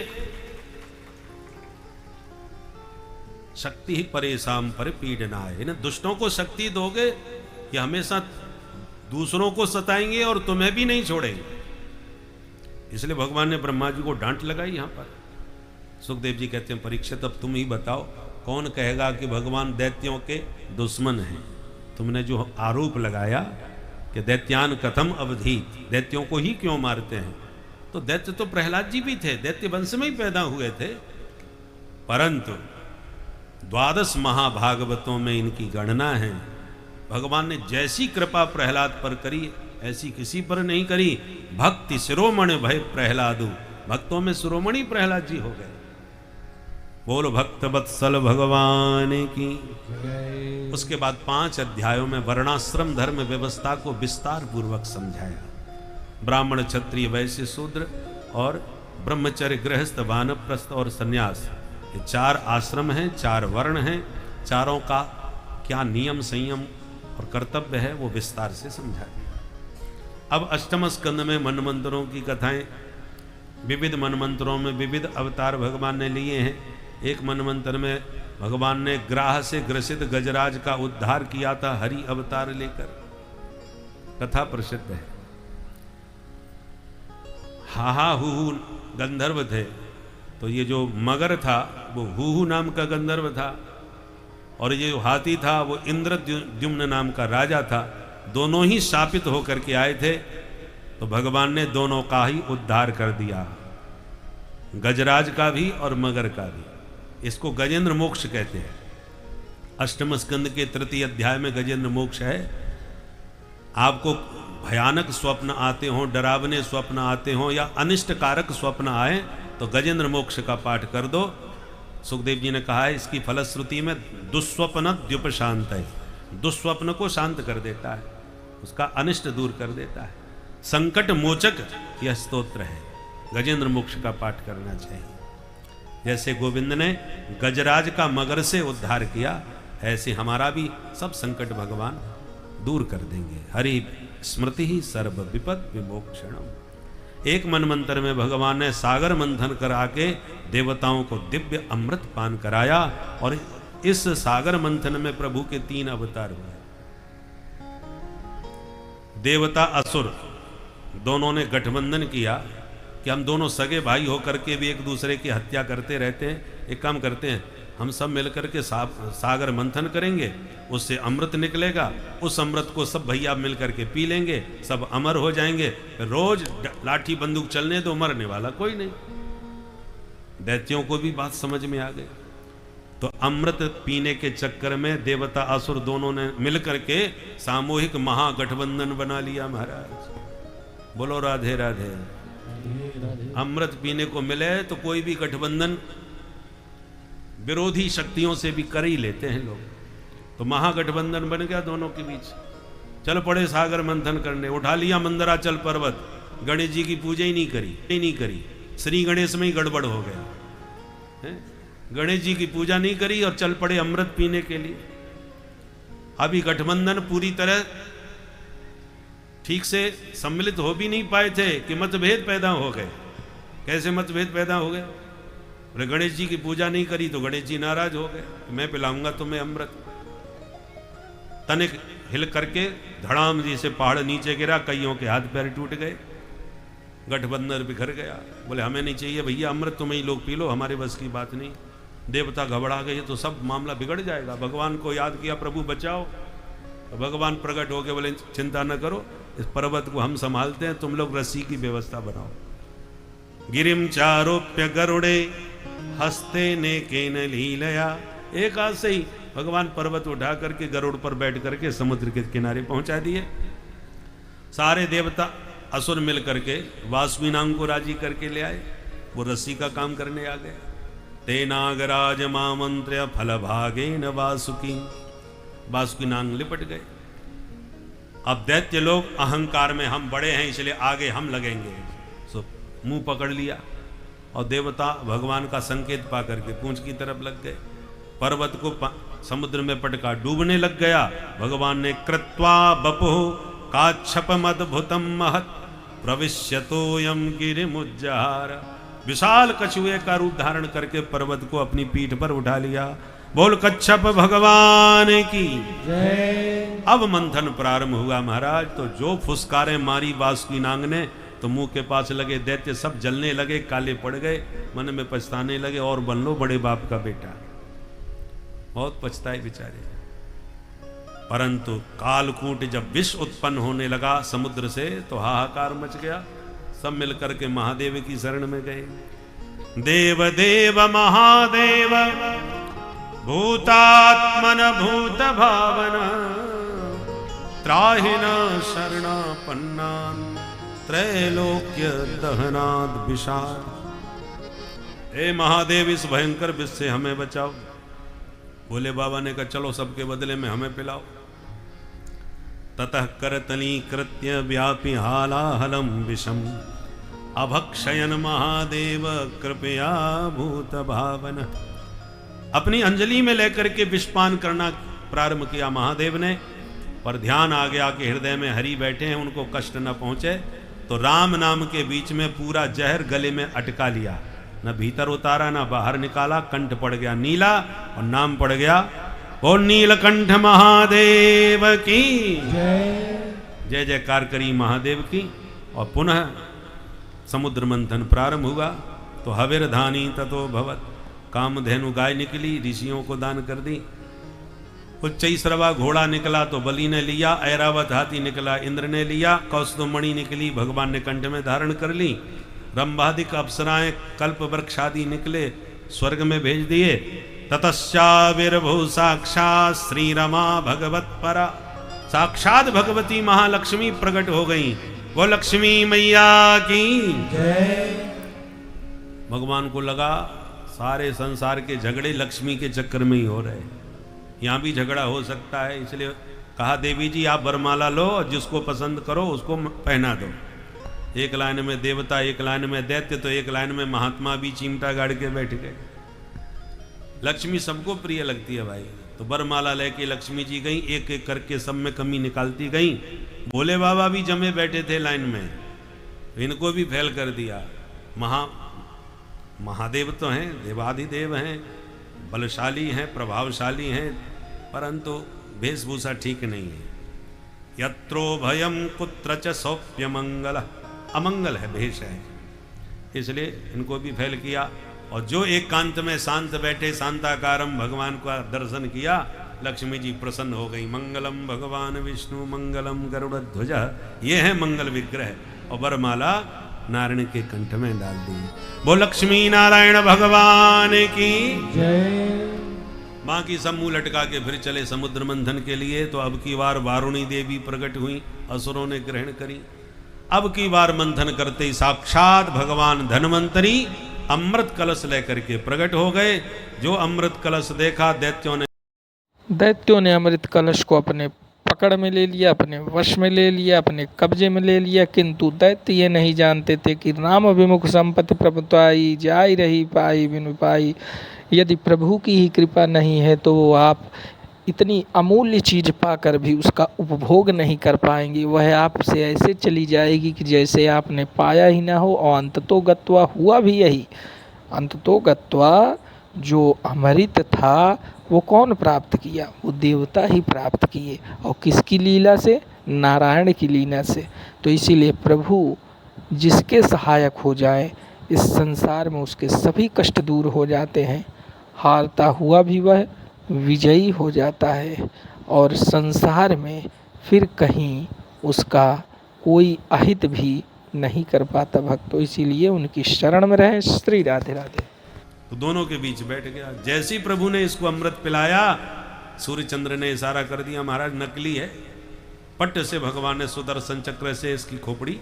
शक्ति ही परेशान पर पीड़ना है। इन दुष्टों को शक्ति दोगे ये हमेशा दूसरों को सताएंगे और तुम्हें भी नहीं छोड़ेंगे। इसलिए भगवान ने ब्रह्मा जी को डांट लगाई। यहां पर सुखदेव जी कहते हैं परीक्षित अब तुम ही बताओ, कौन कहेगा कि भगवान दैत्यों के दुश्मन हैं? तुमने जो आरोप लगाया कि दैत्यान कथम अवधि, दैत्यों को ही क्यों मारते हैं, तो दैत्य तो प्रहलाद जी भी थे, दैत्य वंश में ही पैदा हुए थे। परंतु 12 महाभागवतों में इनकी गणना है। भगवान ने जैसी कृपा प्रहलाद पर करी ऐसी किसी पर नहीं करी। भक्ति शिरोमणि भय प्रहलादु, भक्तों में शिरोमणि प्रहलाद जी हो गए। बोलो भक्त वत्सल भगवान की। उसके बाद 5 अध्यायों में वर्णाश्रम धर्म व्यवस्था को विस्तार पूर्वक समझाया। ब्राह्मण, क्षत्रिय, वैश्य, शूद्र और ब्रह्मचर्य, गृहस्थ, वानप्रस्थ और सन्यास, ये 4 आश्रम हैं, 4 वर्ण हैं। चारों का क्या नियम, संयम और कर्तव्य है वो विस्तार से समझा दिया। अब अष्टम स्कंद में मनमंत्रों की कथाएं, विविध मनमंत्रों में विविध अवतार भगवान ने लिए हैं। एक मनमंत्र में भगवान ने ग्राह से ग्रसित गजराज का उद्धार किया था हरि अवतार लेकर, कथा प्रसिद्ध है। हाहा हु गंधर्व थे, तो ये जो मगर था वो हुहु नाम का गंधर्व था, और ये जो हाथी था वो इंद्रद्युम्न नाम का राजा था। दोनों ही शापित होकर के आए थे, तो भगवान ने दोनों का ही उद्धार कर दिया, गजराज का भी और मगर का भी। इसको गजेंद्र मोक्ष कहते हैं। अष्टम स्कंद के तृतीय अध्याय में गजेंद्र मोक्ष है। आपको भयानक स्वप्न आते हों, डरावने स्वप्न आते हों या अनिष्ट कारक स्वप्न आए तो गजेंद्र मोक्ष का पाठ कर दो। सुखदेव जी ने कहा है इसकी फलश्रुति में दुस्वप्न द्युपशांत है, दुस्वप्न को शांत कर देता है, उसका अनिष्ट दूर कर देता है। संकट मोचक यह स्तोत्र है, गजेंद्र मोक्ष का पाठ करना चाहिए। जैसे गोविंद ने गजराज का मगर से उद्धार किया, ऐसे हमारा भी सब संकट भगवान दूर कर देंगे। हरि स्मृति ही सर्व विपद विमोक्षणम। एक मनमंत्र में भगवान ने सागर मंथन करा के देवताओं को दिव्य अमृत पान कराया, और इस सागर मंथन में प्रभु के 3 अवतार हुए। देवता असुर दोनों ने गठबंधन किया कि हम दोनों सगे भाई होकर के भी एक दूसरे की हत्या करते रहते हैं। एक काम करते हैं, हम सब मिलकर के सागर मंथन करेंगे, उससे अमृत निकलेगा, उस अमृत को सब भैया मिलकर के पी लेंगे, सब अमर हो जाएंगे। रोज लाठी बंदूक चलने तो मरने वाला कोई नहीं। दैत्यों को भी बात समझ में आ गई। तो अमृत पीने के चक्कर में देवता असुर दोनों ने मिलकर के सामूहिक महागठबंधन बना लिया। महाराज बोलो राधे राधे। अमृत पीने को मिले तो कोई भी गठबंधन विरोधी शक्तियों से भी कर ही लेते हैं लोग। तो महागठबंधन बन गया दोनों के बीच। चल पड़े सागर मंथन करने, उठा लिया मंदराचल पर्वत, गणेश जी की पूजा ही नहीं करी, श्री गणेश में ही गड़बड़ हो गया है? गणेश जी की पूजा नहीं करी और चल पड़े अमृत पीने के लिए। अभी गठबंधन पूरी तरह ठीक से सम्मिलित हो भी नहीं पाए थे कि मतभेद पैदा हो गए। कैसे मतभेद पैदा हो गए? बोले गणेश जी की पूजा नहीं करी तो गणेश जी नाराज हो गए, मैं पिलाऊंगा तुम्हें अमृत। तनिक हिल करके धड़ाम जी से पहाड़ नीचे गिरा, कईयों के हाथ पैर टूट गए, गठबंधन बिखर गया। बोले हमें नहीं चाहिए भैया अमृत, तुम्हें ही लोग पी लो, हमारे बस की बात नहीं। देवता घबरा गए तो सब मामला बिगड़ जाएगा। भगवान को याद किया, प्रभु बचाओ। तो भगवान प्रकट होके बोले चिंता न करो, इस पर्वत को हम संभालते हैं, तुम लोग रस्सी की व्यवस्था बनाओ। गिरिम चारोप्य गरुड़े हस्ते ने केन लीलया। एक हाथ से ही भगवान पर्वत उठा करके गरुड़ पर बैठ करके समुद्र के किनारे पहुंचा दिए। सारे देवता असुर मिल करके वासुकीनाग को राजी करके ले आए, वो रस्सी का काम करने आ गए। ते नागराज मामंत्र फल भागे न वासुकीनाग लिपट गए। अब दैत्य लोग अहंकार में हम बड़े हैं इसलिए आगे हम लगेंगे, सो मुंह पकड़ लिया और देवता भगवान का संकेत पा करके पूंछ की तरफ लग गए। पर्वत को समुद्र में पटका, डूबने लग गया। भगवान ने कृत्वा बपु काच्छपम अद्भुतम महत् प्रविश्यतोयम गिरिमुज्जहार। विशाल कछुए का रूप धारण करके पर्वत को अपनी पीठ पर उठा लिया। बोल कच्छप भगवान की जय। अब मंथन प्रारंभ हुआ महाराज। तो जो फुसकारें मारी वासुकीनाग ने तो मुंह के पास लगे दैत्य सब जलने लगे, काले पड़ गए, मन में पछताने लगे, और बन लो बड़े बाप का बेटा। बहुत पछताए बेचारे। परंतु कालकूट जब विष उत्पन्न होने लगा समुद्र से तो हाहाकार मच गया। सब मिलकर के महादेव की शरण में गए। देव देव महादेव भूतात्मन भूत भावन त्राहिन शरणापन्नान त्रैलोक्य दहनाद विशाल। हे महादेव इस भयंकर विष से हमें बचाओ। भोले बाबा ने कहा चलो सबके बदले में हमें पिलाओ। ततः करतली कृत्य व्यापी हालाहलम विषम अभक्षयन महादेव कृपया भूत भावन। अपनी अंजलि में लेकर के विषपान करना प्रारंभ किया महादेव ने, पर ध्यान आ गया कि हृदय में हरि बैठे हैं, उनको कष्ट न पहुंचे। तो राम नाम के बीच में पूरा जहर गले में अटका लिया, न भीतर उतारा न बाहर निकाला। कंठ पड़ गया नीला और नाम पड़ गया ओ नीलकंठ महादेव की जय। जय जयकार करी महादेव की। और पुनः समुद्र मंथन प्रारंभ हुआ। तो हविर्धानी ततो भवत। कामधेनु गाय निकली, ऋषियों को दान कर दी। उच्चैश्रवा घोड़ा निकला तो बलि ने लिया। ऐरावत हाथी निकला, इंद्र ने लिया। कौस्तुभमणि निकली, भगवान ने कंठ में धारण कर ली। रंभादिक अप्सराएं, कल्प वृक्ष आदि निकले, स्वर्ग में भेज दिए। ततश्चाविर्भू साक्षात् श्री रमा भगवत परा। साक्षात भगवती महालक्ष्मी प्रकट हो गई। वो लक्ष्मी मैया की जय। भगवान को लगा सारे संसार के झगड़े लक्ष्मी के चक्कर में ही हो रहे, यहाँ भी झगड़ा हो सकता है, इसलिए कहा देवी जी आप वरमाला लो, जिसको पसंद करो उसको पहना दो। एक लाइन में देवता, एक लाइन में दैत्य, तो एक लाइन में महात्मा भी चिमटा गाड़ के बैठ गए। लक्ष्मी सबको प्रिय लगती है भाई, तो वरमाला लेके लक्ष्मी जी गई, एक एक करके सब में कमी निकालती गई। भोले बाबा भी जमे बैठे थे लाइन में, तो इनको भी फेल कर दिया। महादेव तो हैं, देवाधिदेव हैं, बलशाली हैं, प्रभावशाली हैं, परंतु वेशभूषा ठीक नहीं है। यत्रो भयम कुत्र च सौप्य मंगल, अमंगल है, भेष है, इसलिए इनको भी फेल किया। और जो एकांत में शांत बैठे, शांताकारम भगवान का दर्शन किया, लक्ष्मी जी प्रसन्न हो गई। मंगलम भगवान विष्णु मंगलम गरुड़ध्वज, ये है मंगल विग्रह। और वरमाला नारायण के कंठ में डाल दी। वो लक्ष्मी नारायण भगवान की जय। मां की सब मुंह लटका के फिर चले समुद्र मंथन के लिए। तो अब की बार वारुणी देवी प्रकट हुई, असुरों ने ग्रहण करी। अब की बार मंथन करते ही साक्षात भगवान धन्वंतरी अमृत कलश लेकर के प्रकट हो गए। जो अमृत कलश देखा, दैत्यों ने अमृत कलश को अपने पकड़ में ले लिया, अपने वश में ले लिया, अपने कब्जे में ले लिया। किंतु दैत्य ये नहीं जानते थे कि राम विमुख संपत्ति प्रभुताई, जाई रही पाई बिनु पाई। यदि प्रभु की ही कृपा नहीं है तो आप इतनी अमूल्य चीज़ पाकर भी उसका उपभोग नहीं कर पाएंगे। वह आपसे ऐसे चली जाएगी कि जैसे आपने पाया ही ना हो। और अंततो गत्वा हुआ भी यही। अंततो गत्वा जो अमृत था वो कौन प्राप्त किया? वो देवता ही प्राप्त किए। और किसकी लीला से? नारायण की लीला से। तो इसीलिए प्रभु जिसके सहायक हो जाए, इस संसार में उसके सभी कष्ट दूर हो जाते हैं। हारता हुआ भी वह विजयी हो जाता है और संसार में फिर कहीं उसका कोई अहित भी नहीं कर पाता भक्त। तो इसीलिए उनकी शरण में रहे। श्री राधे राधे। तो दोनों के बीच बैठ गया। जैसे ही प्रभु ने इसको अमृत पिलाया, सूर्यचंद्र ने इशारा कर दिया महाराज नकली है। पट से भगवान ने सुदर्शन चक्र से इसकी खोपड़ी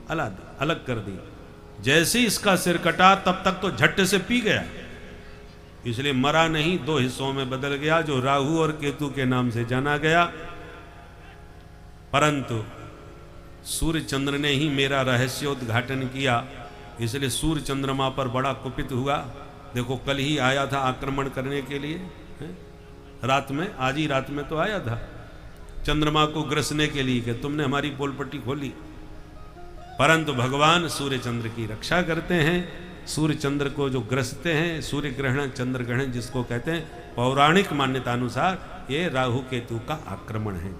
अलग कर दी। जैसे ही इसका सिर कटा, तब तक तो झट से पी गया, इसलिए मरा नहीं, दो हिस्सों में बदल गया, जो राहु और केतु के नाम से जाना गया। परंतु सूर्यचंद्र ने ही मेरा रहस्योद्घाटन किया, इसलिए सूर्य चंद्रमा पर बड़ा कुपित हुआ। देखो कल ही आया था आक्रमण करने के लिए, रात में, आज ही रात में तो आया था चंद्रमा को ग्रसने के लिए कि तुमने हमारी पोल पट्टी खोली। परंतु भगवान सूर्य चंद्र की रक्षा करते हैं। सूर्य चंद्र को जो ग्रसते हैं, सूर्य ग्रहण, चंद्र ग्रहण जिसको कहते हैं, पौराणिक मान्यता अनुसार ये राहु केतु का आक्रमण है।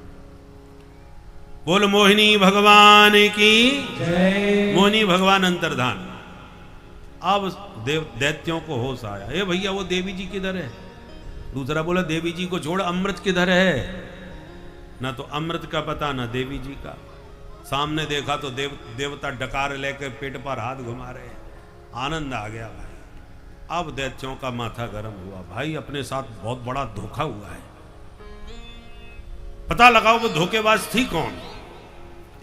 बोल मोहिनी भगवान की जय। मोहिनी भगवान अंतर्धान। अब दैत्यों को होश आया, ए भैया वो देवी जी किधर है? दूसरा बोला देवी जी को छोड़, अमृत किधर है? ना तो अमृत का पता ना देवी जी का। सामने देखा तो देवता डकार लेकर पेट पर हाथ घुमा रहे हैं। आनंद आ गया भाई। अब दैत्यों का माथा गर्म हुआ, भाई अपने साथ बहुत बड़ा धोखा हुआ है, पता लगाओ वो धोखेबाज थी कौन।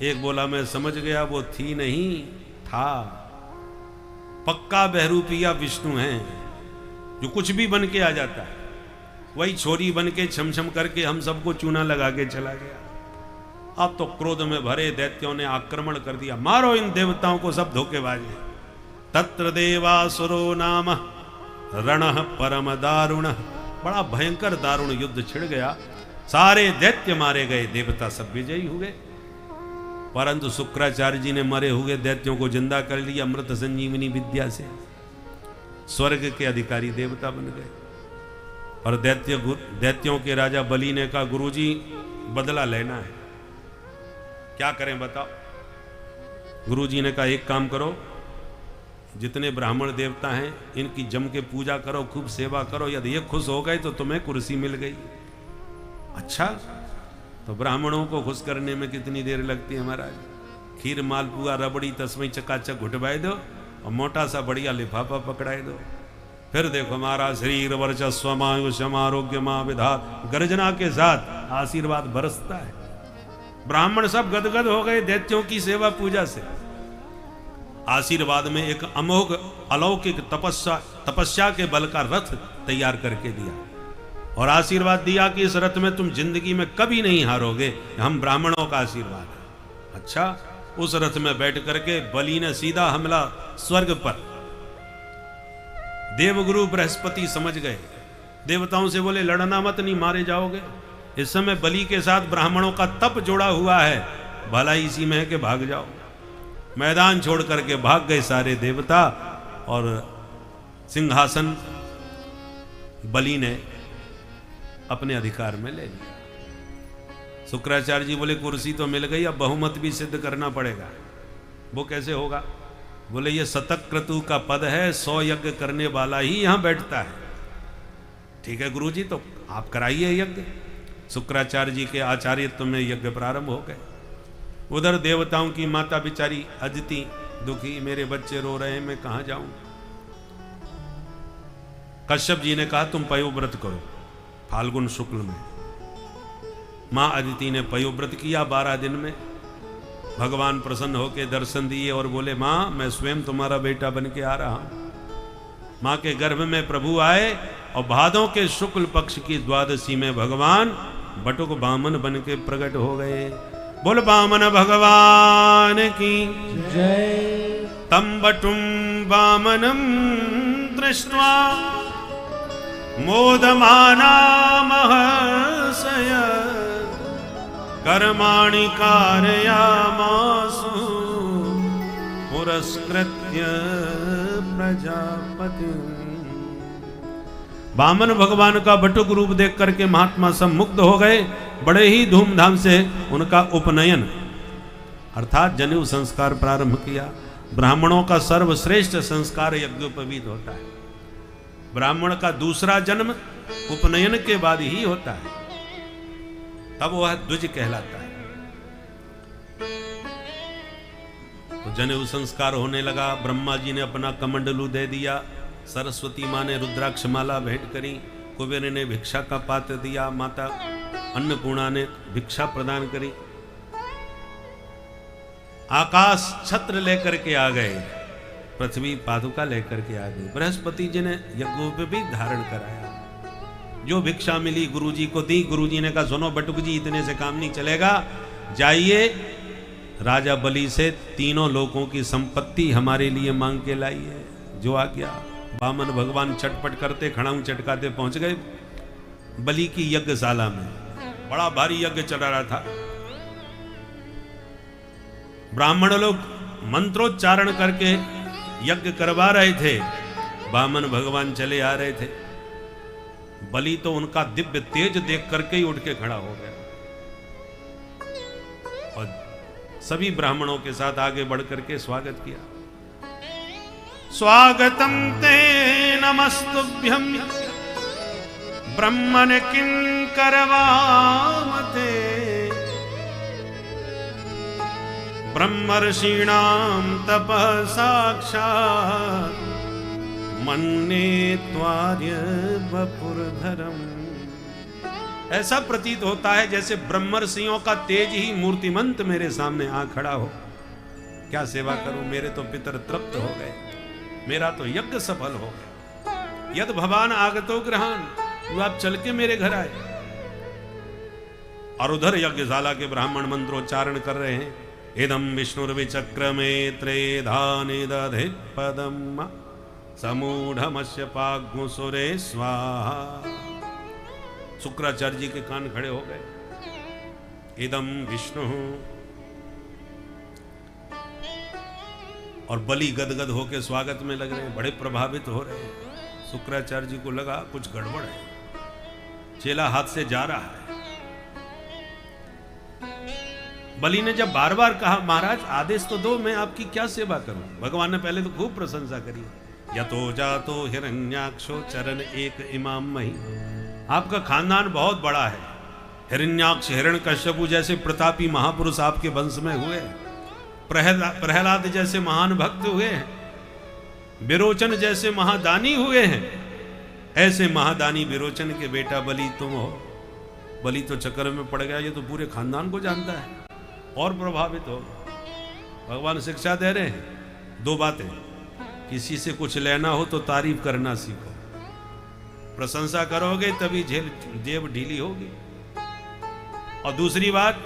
एक बोला मैं समझ गया, वो थी नहीं, था। पक्का बहरूपिया विष्णु है, जो कुछ भी बन के आ जाता है। वही छोरी बन के छमछम करके हम सबको चूना लगा के चला गया। अब तो क्रोध में भरे दैत्यों ने आक्रमण कर दिया, मारो इन देवताओं को, सब धोखेबाज हैं। तत्र देवासुरो नाम रणः परम दारुण। बड़ा भयंकर दारुण युद्ध छिड़ गया। सारे दैत्य मारे गए, देवता सब विजयी हुए। परंतु शुक्राचार्य जी ने मरे हुए दैत्यों को जिंदा कर लिया अमृत संजीवनी विद्या से। स्वर्ग के अधिकारी देवता बन गए। और दैत्यों के राजा बलि ने कहा गुरुजी बदला लेना है, क्या करें बताओ। गुरुजी ने कहा एक काम करो, जितने ब्राह्मण देवता हैं इनकी जम के पूजा करो, खूब सेवा करो, यदि ये खुश हो गए तो तुम्हें कुर्सी मिल गई। अच्छा, तो ब्राह्मणों को खुश करने में कितनी देर लगती है महाराज? खीर मालपुआ रबड़ी तस्मई चकाचक घुटवाए दो और मोटा सा बढ़िया लिफाफा पकड़ाए दो। फिर देखो हमारा शरीर वर्चस्व आयुष्म आरोग्य माँ विधा गर्जना के साथ आशीर्वाद बरसता है। ब्राह्मण सब गदगद हो गए दैत्यों की सेवा पूजा से। आशीर्वाद में एक अमोघ अलौकिक तपस्या के बल का रथ तैयार करके दिया और आशीर्वाद दिया कि इस रथ में तुम जिंदगी में कभी नहीं हारोगे, हम ब्राह्मणों का आशीर्वाद है। अच्छा, उस रथ में बैठ करके बलि ने सीधा हमला स्वर्ग पर। देवगुरु बृहस्पति समझ गए, देवताओं से बोले लड़ना मत, नहीं मारे जाओगे। इस समय बलि के साथ ब्राह्मणों का तप जुड़ा हुआ है, भला इसी में है कि भाग जाओ। मैदान छोड़ करके भाग गए सारे देवता और सिंहासन बलि ने अपने अधिकार में ले लिया। शुक्राचार्य जी बोले कुर्सी तो मिल गई, अब बहुमत भी सिद्ध करना पड़ेगा। वो कैसे होगा? बोले ये शतक्रतु का पद है, 100 यज्ञ करने वाला ही यहां बैठता है। ठीक है गुरुजी, तो आप कराइए यज्ञ। शुक्राचार्य जी के आचार्यत्व में यज्ञ प्रारंभ हो गए। उधर देवताओं की माता बिचारी अदिति दुखी, मेरे बच्चे रो रहे हैं, मैं कहां जाऊं। कश्यप जी ने कहा तुम पयोव्रत करो फाल्गुन शुक्ल में। मां अदिति ने पयोव्रत किया 12 दिन में। भगवान प्रसन्न होकर दर्शन दिए और बोले मां मैं स्वयं तुम्हारा बेटा बन के आ रहा हूं। मां के गर्भ में प्रभु आए और भादों के शुक्ल पक्ष की द्वादशी में भगवान बटुक बामन बन के प्रकट हो गए। बोल बामन भगवान की जय। तम बटुम बामनम दृष्ट्वा मोदमाना महर्षय कर्माणि कारयामासु पुरस्कृत्य प्रजापति। बामन भगवान का बटुक रूप देख करके महात्मा सब मुग्ध हो गए। बड़े ही धूमधाम से उनका उपनयन अर्थात जनेऊ संस्कार प्रारंभ किया। ब्राह्मणों का सर्वश्रेष्ठ संस्कार यज्ञोपवीत होता है। ब्राह्मण का दूसरा जन्म उपनयन के बाद ही होता है, तब वह द्विज कहलाता है। तो जनेऊ संस्कार होने लगा। ब्रह्मा जी ने अपना कमंडलू दे दिया, सरस्वती माँ ने रुद्राक्ष माला भेंट करी, कुबेर ने भिक्षा का पात्र दिया, माता अन्नपूर्णा ने भिक्षा प्रदान करी। आकाश छत्र लेकर के आ गए, पृथ्वी पादुका लेकर के आ गई। बृहस्पति जी ने यज्ञोपवीत धारण कराया। जो भिक्षा मिली गुरुजी को दी। गुरुजी ने कहा सुनो बटुक जी, इतने से काम नहीं चलेगा, जाइए राजा बलि से तीनों लोगों की संपत्ति हमारे लिए मांग के लाइए। जो आ गया। वामन भगवान चटपट करते खड़ाऊ चटकाते पहुंच गए बलि की यज्ञशाला में। बड़ा भारी यज्ञ चल रहा था। ब्राह्मण लोग मंत्रोच्चारण करके यज्ञ करवा रहे थे। वामन भगवान चले आ रहे थे। बलि तो उनका दिव्य तेज देख करके ही उठ के खड़ा हो गया और सभी ब्राह्मणों के साथ आगे बढ़ करके स्वागत किया। स्वागतम ते नमस्तुभ्यं ब्रह्मण किं करवामते ब्रह्मर्षीणां तपः साक्षात् मन्ये त्वार्य वपुर्धरम्। ऐसा प्रतीत होता है जैसे ब्रह्मर्षियों का तेज ही मूर्तिमंत मेरे सामने आ खड़ा हो। क्या सेवा करूं, मेरे तो पितर तृप्त हो गए, मेरा तो यज्ञ सफल हो गया। यद भवान आगतो गृहान, जो आप चल के मेरे घर आए। और उधर यज्ञशाला के ब्राह्मण मंत्रोच्चारण कर रहे हैं। इदम विष्णुर्विचक्रमे त्रेधानि दधि पदम समूढ़मस्य पाग्मुसुरे स्वाहा। शुक्राचार्य जी के कान खड़े हो गए। इदम विष्णु। और बलि गदगद होकर स्वागत में लग रहे हैं, बड़े प्रभावित हो रहे हैं। शुक्राचार्य जी को लगा कुछ गड़बड़ है, चेला हाथ से जा रहा है। बलि ने जब बार बार कहा महाराज आदेश तो दो, मैं आपकी क्या सेवा करूं। भगवान ने पहले तो खूब प्रशंसा करी। यतो जातो हिरण्याक्षो चरण एक इमाम मही। आपका खानदान बहुत बड़ा है। हिरण्याक्ष हिरण्यकश्यपु जैसे प्रतापी महापुरुष आपके वंश में हुए, प्रहलाद जैसे महान भक्त हुए हैं, विरोचन जैसे महादानी हुए हैं। ऐसे महादानी विरोचन के बेटा बलि तुम हो। बलि तो चक्कर में पड़ गया, ये तो पूरे खानदान को जानता है और प्रभावित हो। भगवान शिक्षा दे रहे हैं दो बातें, किसी से कुछ लेना हो तो तारीफ करना सीखो, प्रशंसा करोगे तभी जेब ढीली होगी। और दूसरी बात,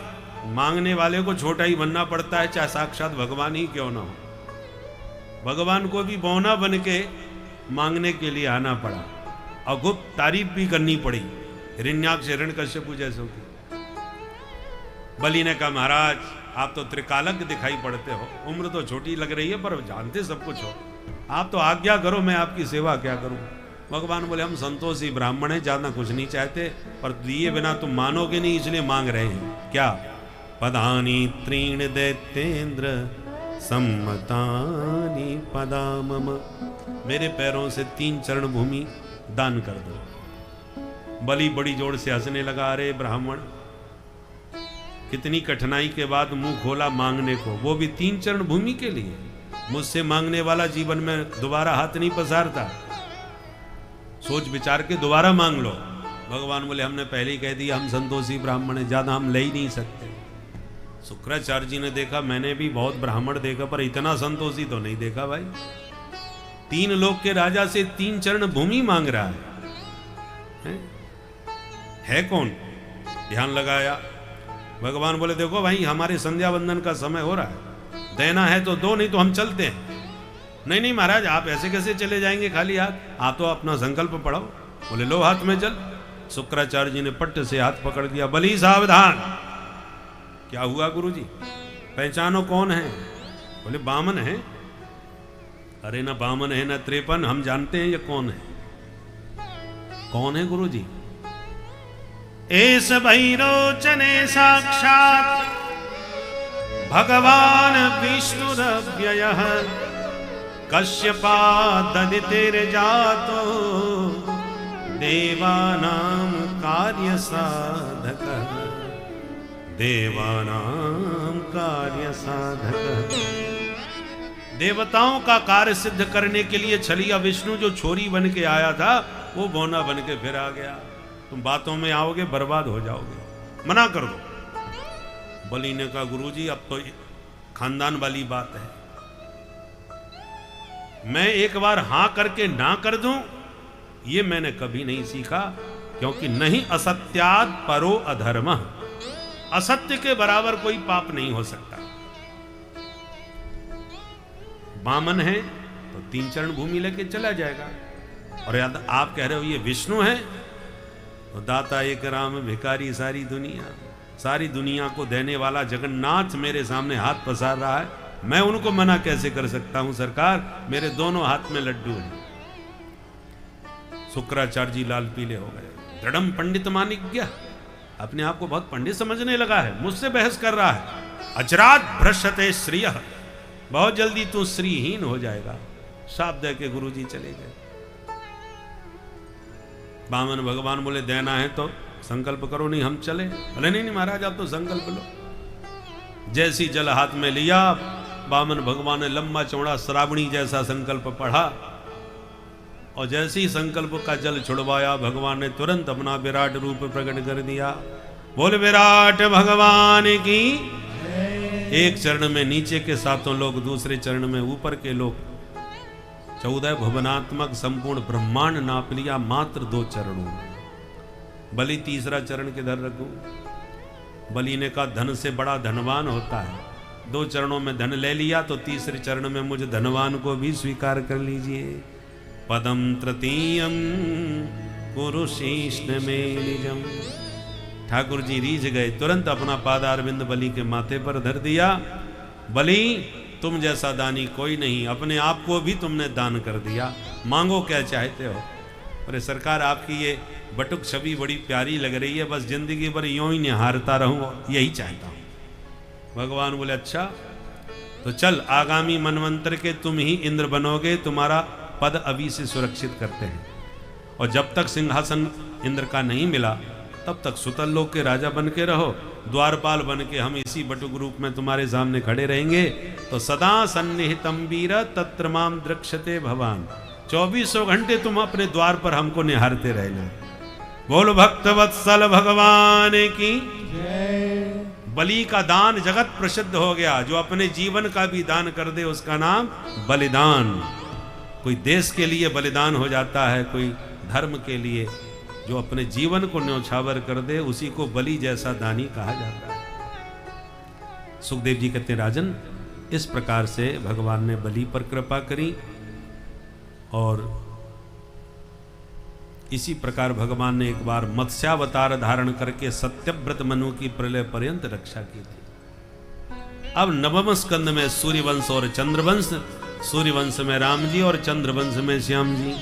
मांगने वाले को छोटा ही बनना पड़ता है, चाहे साक्षात भगवान ही क्यों ना हो। भगवान को भी बौना बन के मांगने के लिए आना पड़ा और गुप्त तारीफ भी करनी पड़ी हिरण्याक्ष हिरण्यकश्यपु जैसों की। बलि ने कहा महाराज आप तो त्रिकालज्ञ दिखाई पड़ते हो, उम्र तो छोटी लग रही है पर जानते सब कुछ हो, आप तो आज्ञा करो मैं आपकी सेवा क्या करूं। भगवान बोले हम संतोषी ब्राह्मण हैं, ज्यादा कुछ नहीं चाहते, पर दिए बिना तुम मानोगे नहीं इसलिए मांग रहे हैं। क्या? पदानी त्रीण दैत्येंद्र सम्मतानि पदा मम। मेरे पैरों से 3 चरण भूमि दान कर दो। बलि बड़ी जोर से हंसने लगा। अरे ब्राह्मण, कितनी कठिनाई के बाद मुंह खोला मांगने को, वो भी 3 चरण भूमि के लिए। मुझसे मांगने वाला जीवन में दोबारा हाथ नहीं पसारता, सोच विचार के दोबारा मांग लो। भगवान बोले हमने पहले ही कह दिया हम संतोषी ब्राह्मण हैं, ज्यादा हम ले ही नहीं सकते। शुक्राचार्य जी ने देखा, मैंने भी बहुत ब्राह्मण देखा पर इतना संतोषी तो नहीं देखा भाई। 3 लोक के राजा से 3 चरण भूमि मांग रहा है कौन? ध्यान लगाया। भगवान बोले देखो भाई हमारे संध्या वंदन का समय हो रहा है, देना है तो दो, नहीं तो हम चलते हैं। नहीं नहीं महाराज आप ऐसे कैसे चले जाएंगे खाली हाथ, आप तो अपना संकल्प पढ़ो। बोले लो हाथ में जल। शुक्राचार्य जी ने पट्ट से हाथ पकड़ दिया। बलि सावधान। क्या हुआ गुरु जी? पहचानो कौन है? बोले बामन है। अरे ना बामन है ना त्रेपन, हम जानते हैं ये कौन है। कौन है गुरु जी? एस भैरोचने साक्षात भगवान विष्णुरव्ययः कश्यपाददितिर्जातो देवानां कार्य साधक। देवानां कार्य साधक। देवताओं का कार्य सिद्ध करने के लिए छलिया विष्णु जो छोरी बन के आया था वो बौना बन के फिर आ गया। तुम बातों में आओगे बर्बाद हो जाओगे, मना कर दो। बलि ने कहा गुरुजी अब तो खानदान वाली बात है, मैं एक बार हां करके ना कर दूं ये मैंने कभी नहीं सीखा, क्योंकि नहीं असत्यात् परो अधर्मः। असत्य के बराबर कोई पाप नहीं हो सकता। बामन है तो 3 चरण भूमि लेके चला जाएगा। और याद आप कह रहे हो ये विष्णु है तो दाता एक राम भिखारी सारी दुनिया। सारी दुनिया को देने वाला जगन्नाथ मेरे सामने हाथ पसार रहा है, मैं उनको मना कैसे कर सकता हूं सरकार? मेरे दोनों हाथ में लड्डू हैं। शुक्राचार्य जी लाल पीले हो गए। दृढ़म पंडित मानिज्ञ, अपने आप को बहुत पंडित समझने लगा है, मुझसे बहस कर रहा है। अचरात भ्रष्यते श्रियः, बहुत जल्दी तू श्रीहीन हो जाएगा। शाप दे के गुरु जी चले गए। बामन भगवान बोले देना है तो संकल्प करो, नहीं हम चले। बोले नहीं नहीं महाराज आप तो संकल्प लो। जैसी जल हाथ में लिया बामन भगवान ने लंबा चौड़ा श्रावणी जैसा संकल्प पढ़ा और जैसे ही संकल्प का जल छुड़वाया भगवान ने तुरंत अपना विराट रूप प्रकट कर दिया। बोल विराट भगवान की। एक चरण में नीचे के 7 लोग, दूसरे चरण में ऊपर के लोग। 14 भुवनात्मक संपूर्ण ब्रह्मांड नाप लिया मात्र 2 चरणों में। बलि तीसरा चरण किधर रखूं? बलि ने कहा धन से बड़ा धनवान होता है। 2 चरणों में धन ले लिया तो तीसरे चरण में मुझे धनवान को भी स्वीकार कर लीजिए। पदम तृतीयम पुरुषेष्ण में निजम। ठाकुर जी रीझ गए, तुरंत अपना पादारविंद बलि के माथे पर धर दिया। बलि तुम जैसा दानी कोई नहीं, अपने आप को भी तुमने दान कर दिया, मांगो क्या चाहते हो। अरे सरकार आपकी ये बटुक छवि बड़ी प्यारी लग रही है, बस जिंदगी भर यूं ही निहारता रहूं, यही चाहता हूं। भगवान बोले अच्छा तो चल, आगामी मनवंतर के तुम ही इंद्र बनोगे, तुम्हारा पद अभी से सुरक्षित करते हैं। और जब तक सिंहासन इंद्र का नहीं मिला तब तक सुतल लोक के राजा बन के रहो, द्वारपाल बन के हम इसी बटुक रूप में तुम्हारे सामने खड़े रहेंगे। तो सदा सन्निहितम वीर तत्र माम द्रक्ष्यते भवान, 2400 घंटे तुम अपने द्वार पर हमको निहारते रहना। बोल भक्त वत्सल भगवान की जय। बलि का दान जगत प्रसिद्ध हो गया, जो अपने जीवन का भी दान कर दे उसका नाम बलिदान। कोई देश के लिए बलिदान हो जाता है, कोई धर्म के लिए, जो अपने जीवन को न्यौछावर कर दे उसी को बलि जैसा दानी कहा जाता है। सुखदेव जी कहते हैं राजन, इस प्रकार से भगवान ने बलि पर कृपा करी और इसी प्रकार भगवान ने एक बार मत्स्यावतार धारण करके सत्यव्रत मनु की प्रलय पर्यंत रक्षा की थी। अब नवम स्कंद में सूर्यवंश और चंद्रवंश, सूर्यवंश में राम जी और चंद्रवंश में श्याम जी।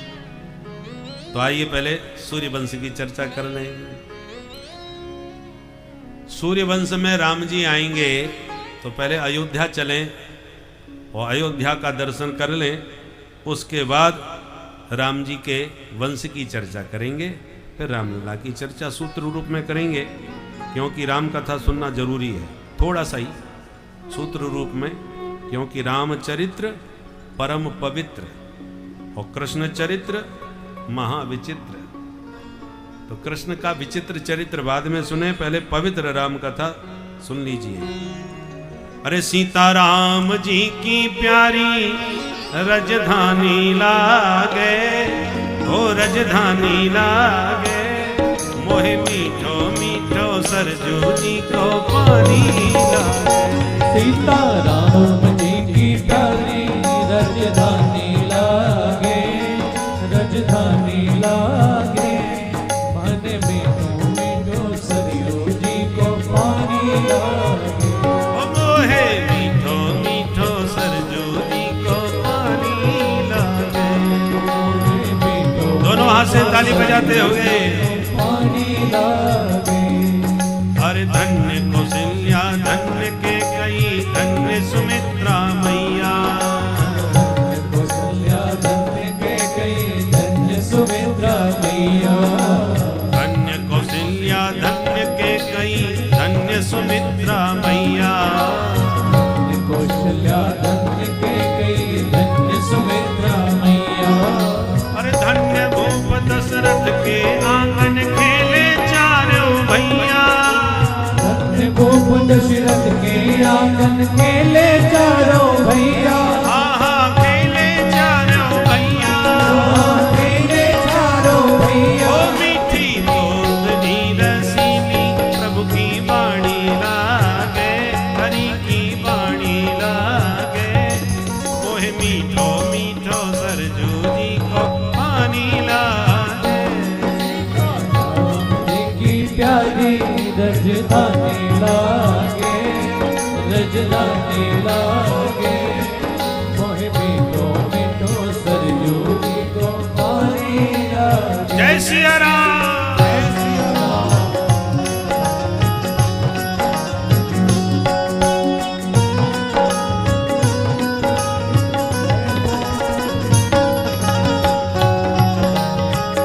तो आइए पहले सूर्यवंश की चर्चा कर लेंगे। सूर्यवंश में राम जी आएंगे तो पहले अयोध्या चलें और अयोध्या का दर्शन कर लें, उसके बाद राम जी के वंश की चर्चा करेंगे, फिर रामलीला की चर्चा सूत्र रूप में करेंगे, क्योंकि राम कथा सुनना जरूरी है, थोड़ा सा ही सूत्र रूप में, क्योंकि रामचरित्र परम पवित्र और कृष्ण चरित्र महाविचित्र। तो कृष्ण का विचित्र चरित्र बाद में सुने, पहले पवित्र राम कथा सुन लीजिए। अरे सीता राम जी की प्यारी रजधानी लागे, ओ रजधानी लागे, मोहे मीठो मीठो सरजू जी को पानी लागे। सीता राम जी की प्यारी रजधानी लागे, रजधानी लागे, मन मीठो मीठो सरयू जी को पानी लागे। ओ मोहे मीठो मीठो सरजू जी को पानी लागे। दोनों हाथ से ताली बजाते हुए पानी लागे। अरे धन्य कौशल्या धन्य के कई, धन्य सुमित्रा मैया, कौशल्या धन्य के कई, धन्य सुमित्रा मैया। धन्य कौशल्या धन्य के कई, धन्य सुमित्रा मैया। कौशल्या धन्य के कई, धन्य सुमित्रा मैया। अरे धन्य भूप दशरथ के आंगन खेले चारों भैया, धन्य भूप दशरथ के आंगन खेले चारों भैया। आहा खेले चारों भैया, खेले चारों भैया। ओ मीठी गोदनी रसीली प्रभु की बाणी लागे, हरि की बाणी लागे, मोहे मीठो मीठो सरजू जी को पानी लागे। की प्यारी रजधानी लागे, रजधानी लागे, मोहे मीठो मीठो सरयू जी को पानी लागे। जय सिया राम।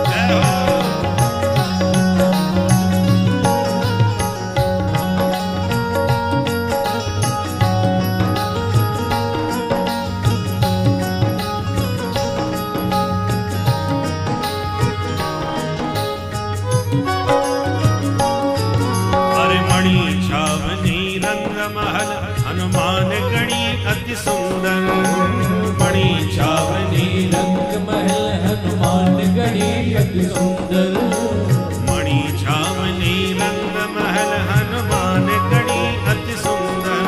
जय हो। अरे मणि छावनी रंग महल हनुमान गढ़ी अति सुंदर, मणि छावनी रंग महल हनुमान गढ़ी अति सुंदर। मणि छावनी रंग महल हनुमान गढ़ी अति सुंदर।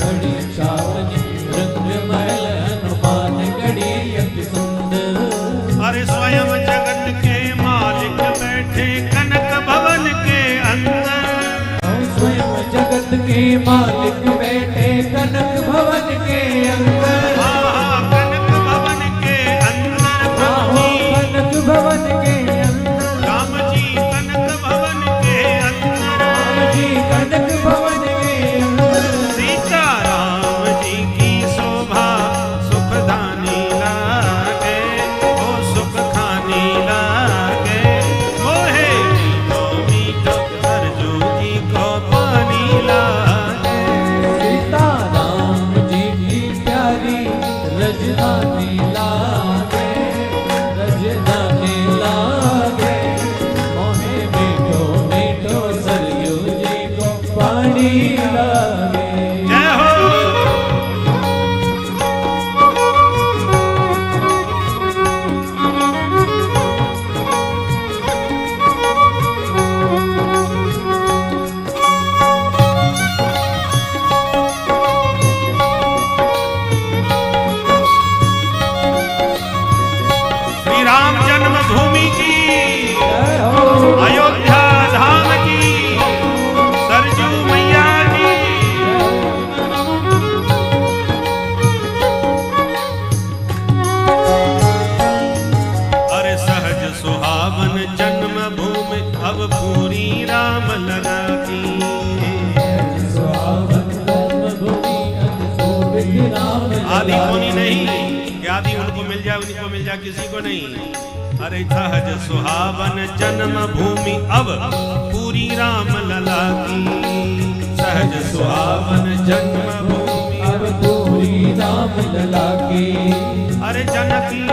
बड़ी छावनी रंग महल हनुमान गढ़ी अति सुंदर। अरे स्वयं जगत के मालिक बैठे कनक भवन के अंदर, स्वयं जगत के मालिक बैठे कनक भवन के अंदर। कनक भवन के अंदर प्रभु कनक भवन के अंदर राम जन्मभूमि की, अयोध्या धाम की, सरजू मैया की। अरे सहज सुहावन जन्मभूमि अब पूरी राम लला की। आदि कोनी नहीं कि आदि उनको मिल जाए उनको मिल जाए, किसी को नहीं। अरे सहज सुहावन जन्मभूमि अब पूरी राम लला की। सहज सुहावन जन्मभूमि अब पूरी राम लला की। अरे जनकी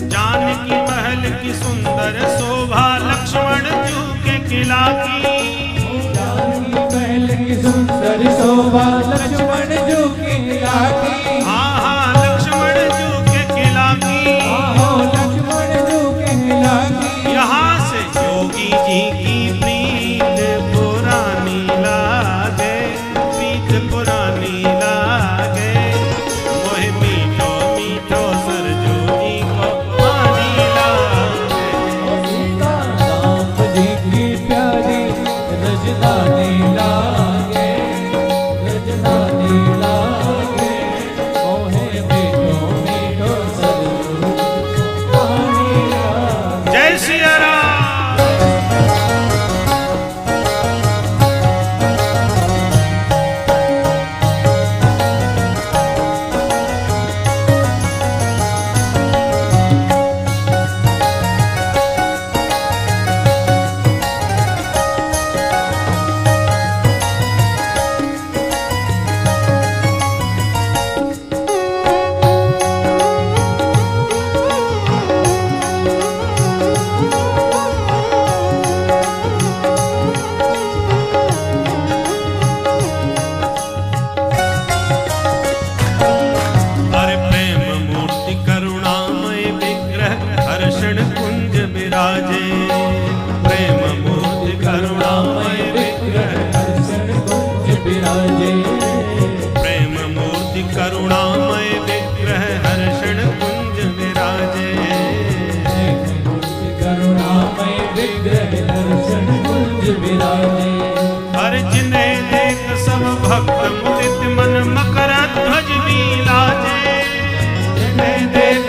जानकी महल की सुंदर शोभा, लक्ष्मण जू के किला की। जानकी महल की सुंदर शोभा, लक्ष्मण जू के किला की। हाँ हाँ लक्ष्मण जू के किला की। लक्ष्मण जू के किला की। यहाँ से योगी जी की प्रीत पुरानी लागे, प्रीत पुरानी लागे। मोहे मीठो मीठो सरजू जी को पानी लागे। सीता राम जी की प्यारी रजदानी लागे, रजदानी लागे। मोहे मीठो मीठो सरजू पानी लागे। जय सिया राम। अरे प्रेम मूर्ति करुणामय विग्रह हर्षण कुंज विराजे। प्रेम मूर्ति करुणामय विग्रह हर्षण कुंज विराजे। प्रेम मूर्ति करुणामय विग्रह हर्षण कुंज विराजे। करुणामय विग्रह हर्षण कुंज विराजे। हर जिन्हें देख सब भक्त मुदित मन मकर ध्वज विराजे। जिन्हें देख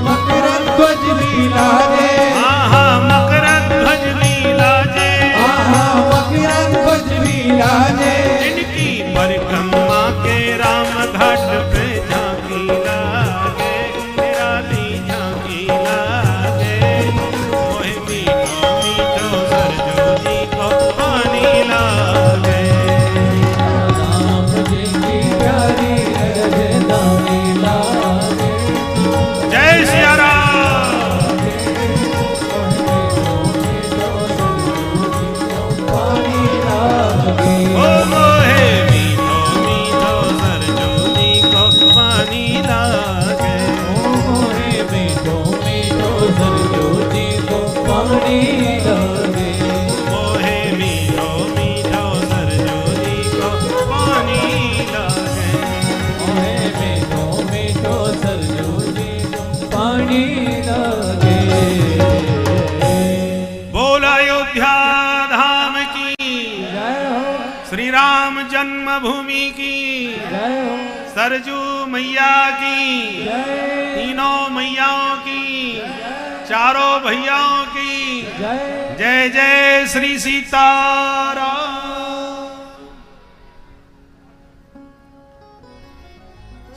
मकर ध्वज विराजे। आहा मकर ध्वज विराजे। मकर ध्वज विराजे। जिनकी परिक्रमा के राम घाट पे झांकी लागे, निराली झांकी लागे। मोहे मीठो मीठो सरजू जी को पानी लागे। राम जी की प्यारी रजदानी लागे। जय सिया राम। पानी लागे। ओ मोहे मीठो मीठो सरजू जी को पानी लागे। मोहे मीठो मीठो सरजू जी को पानी लागे। मोहे मीठो मीठो सरजू जी को पानी लागे। मोहे मीठो मीठो सरजू जी को पानी लागे। बोल अयोध्या धाम की, जय हो, श्री राम जन्मभूमि की, जय हो, सरजू मैया की, जय तीनों मैयाओं की, चारों भैयाओं की जय। जय जय श्री सीताराम।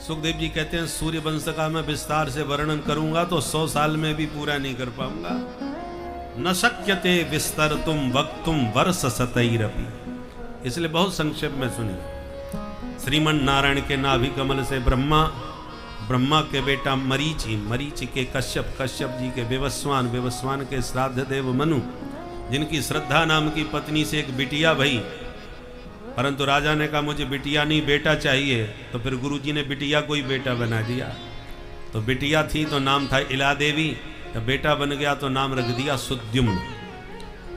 सुखदेव जी कहते हैं सूर्य वंश का मैं विस्तार से वर्णन करूंगा तो 100 साल में भी पूरा नहीं कर पाऊंगा। न शक्यते विस्तर तुम वक्तुम वर्ष सतैरपि। इसलिए बहुत संक्षेप में सुनिए। श्रीमन नारायण के नाभि कमल से ब्रह्मा, ब्रह्मा के बेटा मरीचि, मरीचि के कश्यप, कश्यप जी के विवस्वान, विवस्वान के श्राद्ध देव मनु, जिनकी श्रद्धा नाम की पत्नी से एक बिटिया भई, परंतु राजा ने कहा मुझे बिटिया नहीं बेटा चाहिए, तो फिर गुरुजी ने बिटिया को ही बेटा बना दिया। तो बिटिया थी तो नाम था इला देवी, जब बेटा बन गया तो नाम रख दिया सुद्युम्न।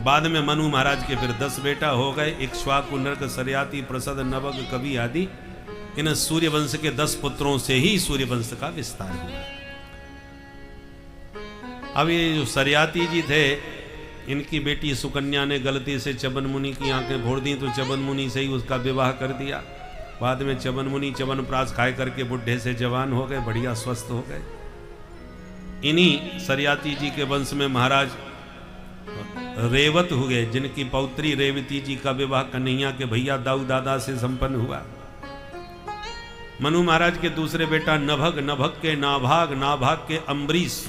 बाद में मनु महाराज के फिर 10 बेटा हो गए, इक्ष्वाकु, नरक, सरयाति, प्रसद, नवग, कवि आदि। इन सूर्यवंश के 10 पुत्रों से ही सूर्यवंश का विस्तार हुआ। अब ये जो सरियाती जी थे, इनकी बेटी सुकन्या ने गलती से चवन मुनि की आंखें फोड़ दी, तो चवन मुनि से ही उसका विवाह कर दिया। बाद में चवन मुनि च्यवनप्राश खाए करके बुढ़े से जवान हो गए, बढ़िया स्वस्थ हो गए। इन्हीं सरियाती जी के वंश में महाराज रेवत हुए, जिनकी पौत्री रेवती जी का विवाह कन्हैया के भैया दाऊ दादा से संपन्न हुआ। मनु महाराज के दूसरे बेटा नभग, नभग के नाभाग, नाभाग के अम्बरीश।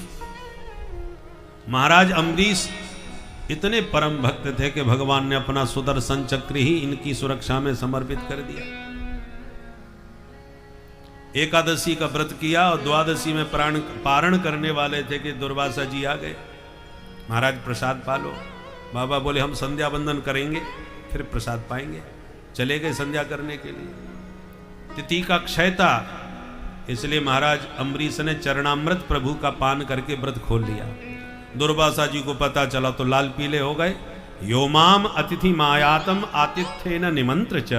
महाराज अम्बरीश इतने परम भक्त थे कि भगवान ने अपना सुदर्शन चक्र ही इनकी सुरक्षा में समर्पित कर दिया। एकादशी का व्रत किया और द्वादशी में पारण करने वाले थे कि दुर्वासा जी आ गए। महाराज प्रसाद पालो। बाबा बोले हम संध्या बंदन करेंगे फिर प्रसाद पाएंगे। चले गए संध्या करने के लिए। तिथि का क्षय था, इसलिए महाराज अम्बरीश ने चरणामृत प्रभु का पान करके व्रत खोल लिया। दुर्वासा जी को पता चला तो लाल पीले हो गए। योमाम अतिथि मायातम आतिथ्येन निमंत्र च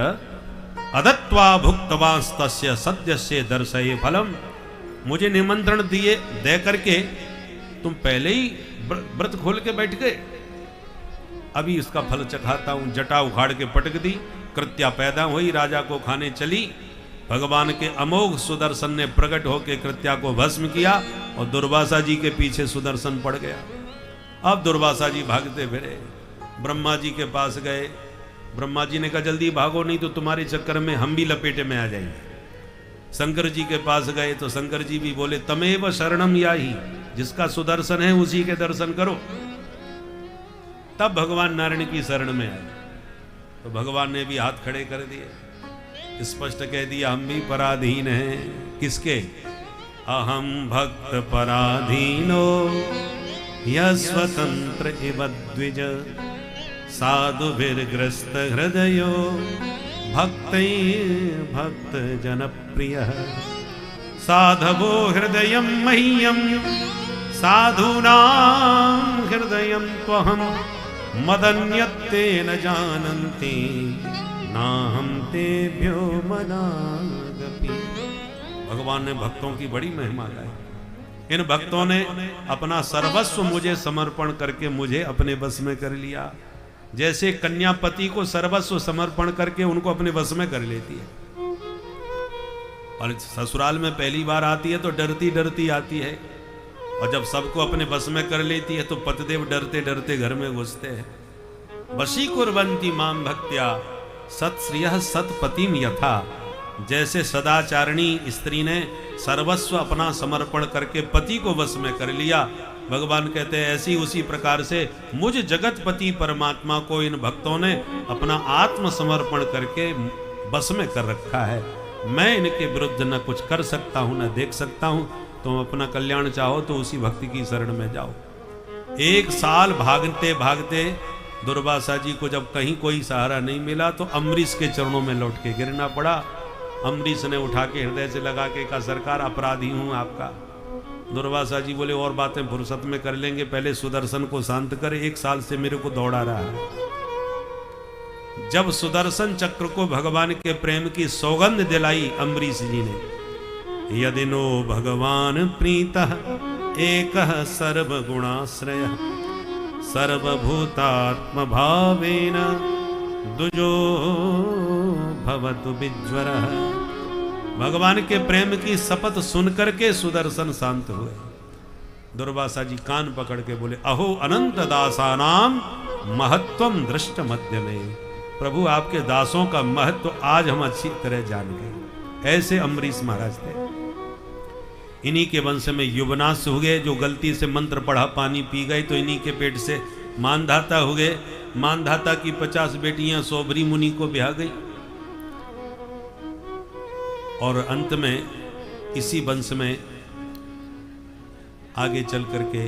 अदत्वा भुक्तवांस्तस्य सद्यस्य दर्शये फलम। मुझे निमंत्रण दिए दे करके तुम पहले ही व्रत खोल के बैठ गए, अभी इसका फल चखाता हूं। जटा उखाड़ के पटक दी, कृत्या पैदा हुई, राजा को खाने चली। भगवान के अमोघ सुदर्शन ने प्रकट होकर कृत्या को भस्म किया और दुर्वासा जी के पीछे सुदर्शन पड़ गया। अब दुर्वासा जी भागते फिरे, ब्रह्मा जी के पास गए। ब्रह्मा जी ने कहा जल्दी भागो, नहीं तो तुम्हारे चक्कर में हम भी लपेटे में आ जाएंगे। शंकर जी के पास गए तो शंकर जी भी बोले तमेव शरणम याही, जिसका सुदर्शन है उसी के दर्शन करो। तब भगवान नारायण की शरण में आए तो भगवान ने भी हाथ खड़े कर दिए, स्पष्ट कह दिया हम भी पराधीन हैं। किसके? अहम भक्त पराधीनो यः स्वतंत्र इव द्विज साधुभिर्ग्रस्त हृदयो भक्त जनप्रियः साधवो हृदयं मह्यं साधूनां हृदयं त्वहं मदन्यत्ते न जानन्ति नाहं तेभ्यो मनागपि। भगवान ने भक्तों की बड़ी महिमा गाई। इन भक्तों ने अपना सर्वस्व मुझे समर्पण करके मुझे अपने वश में कर लिया। जैसे कन्या पति को सर्वस्व समर्पण करके उनको अपने वश में कर लेती है, और ससुराल में पहली बार आती है तो डरती डरती आती है, और जब सबको अपने वश में कर लेती है तो पतिदेव डरते डरते घर में घुसते हैं। वशीकुर्वन्ति मां भक्त्या सत्श्रियः सत्पतिम यथा। जैसे सदाचारिणी स्त्री ने सर्वस्व अपना समर्पण करके पति को वश में कर लिया, भगवान कहते हैं ऐसी उसी प्रकार से मुझ जगतपति परमात्मा को इन भक्तों ने अपना आत्म समर्पण करके बस में कर रखा है। मैं इनके विरुद्ध न कुछ कर सकता हूं न देख सकता हूं। तुम अपना कल्याण चाहो तो उसी भक्ति की शरण में जाओ। 1 साल भागते भागते दुर्वासा जी को जब कहीं कोई सहारा नहीं मिला तो अम्बरीश के चरणों में लौट के गिरना पड़ा। अम्बरीश ने उठा के हृदय से लगा के कहा सरकार अपराधी हूं आपका। दुर्वासा जी बोले और बातें फुर्सत में कर लेंगे, पहले सुदर्शन को शांत कर, 1 साल से मेरे को दौड़ा रहा है। जब सुदर्शन चक्र को भगवान के प्रेम की सौगंध दिलाई अम्बरीश जी ने, यदि नो भगवान प्रीतः एकः सर्वगुणाश्रयः सर्वभूतात्म भावेन दुजो भवतु विज्वरः। भगवान के प्रेम की शपथ सुनकर के सुदर्शन शांत हुए। दुर्वासा जी कान पकड़ के बोले अहो अनंत दासानाम महत्वम दृष्ट मध्य में। प्रभु आपके दासों का महत्व आज हम अच्छी तरह जान गए। ऐसे अम्बरीश महाराज थे। इन्हीं के वंश में युवनाश हुए, जो गलती से मंत्र पढ़ा पानी पी गए तो इन्हीं के पेट से मानधाता हुए। मानधाता की 50 बेटियां सौभरी मुनि को ब्याह गई, और अंत में इसी वंश में आगे चल करके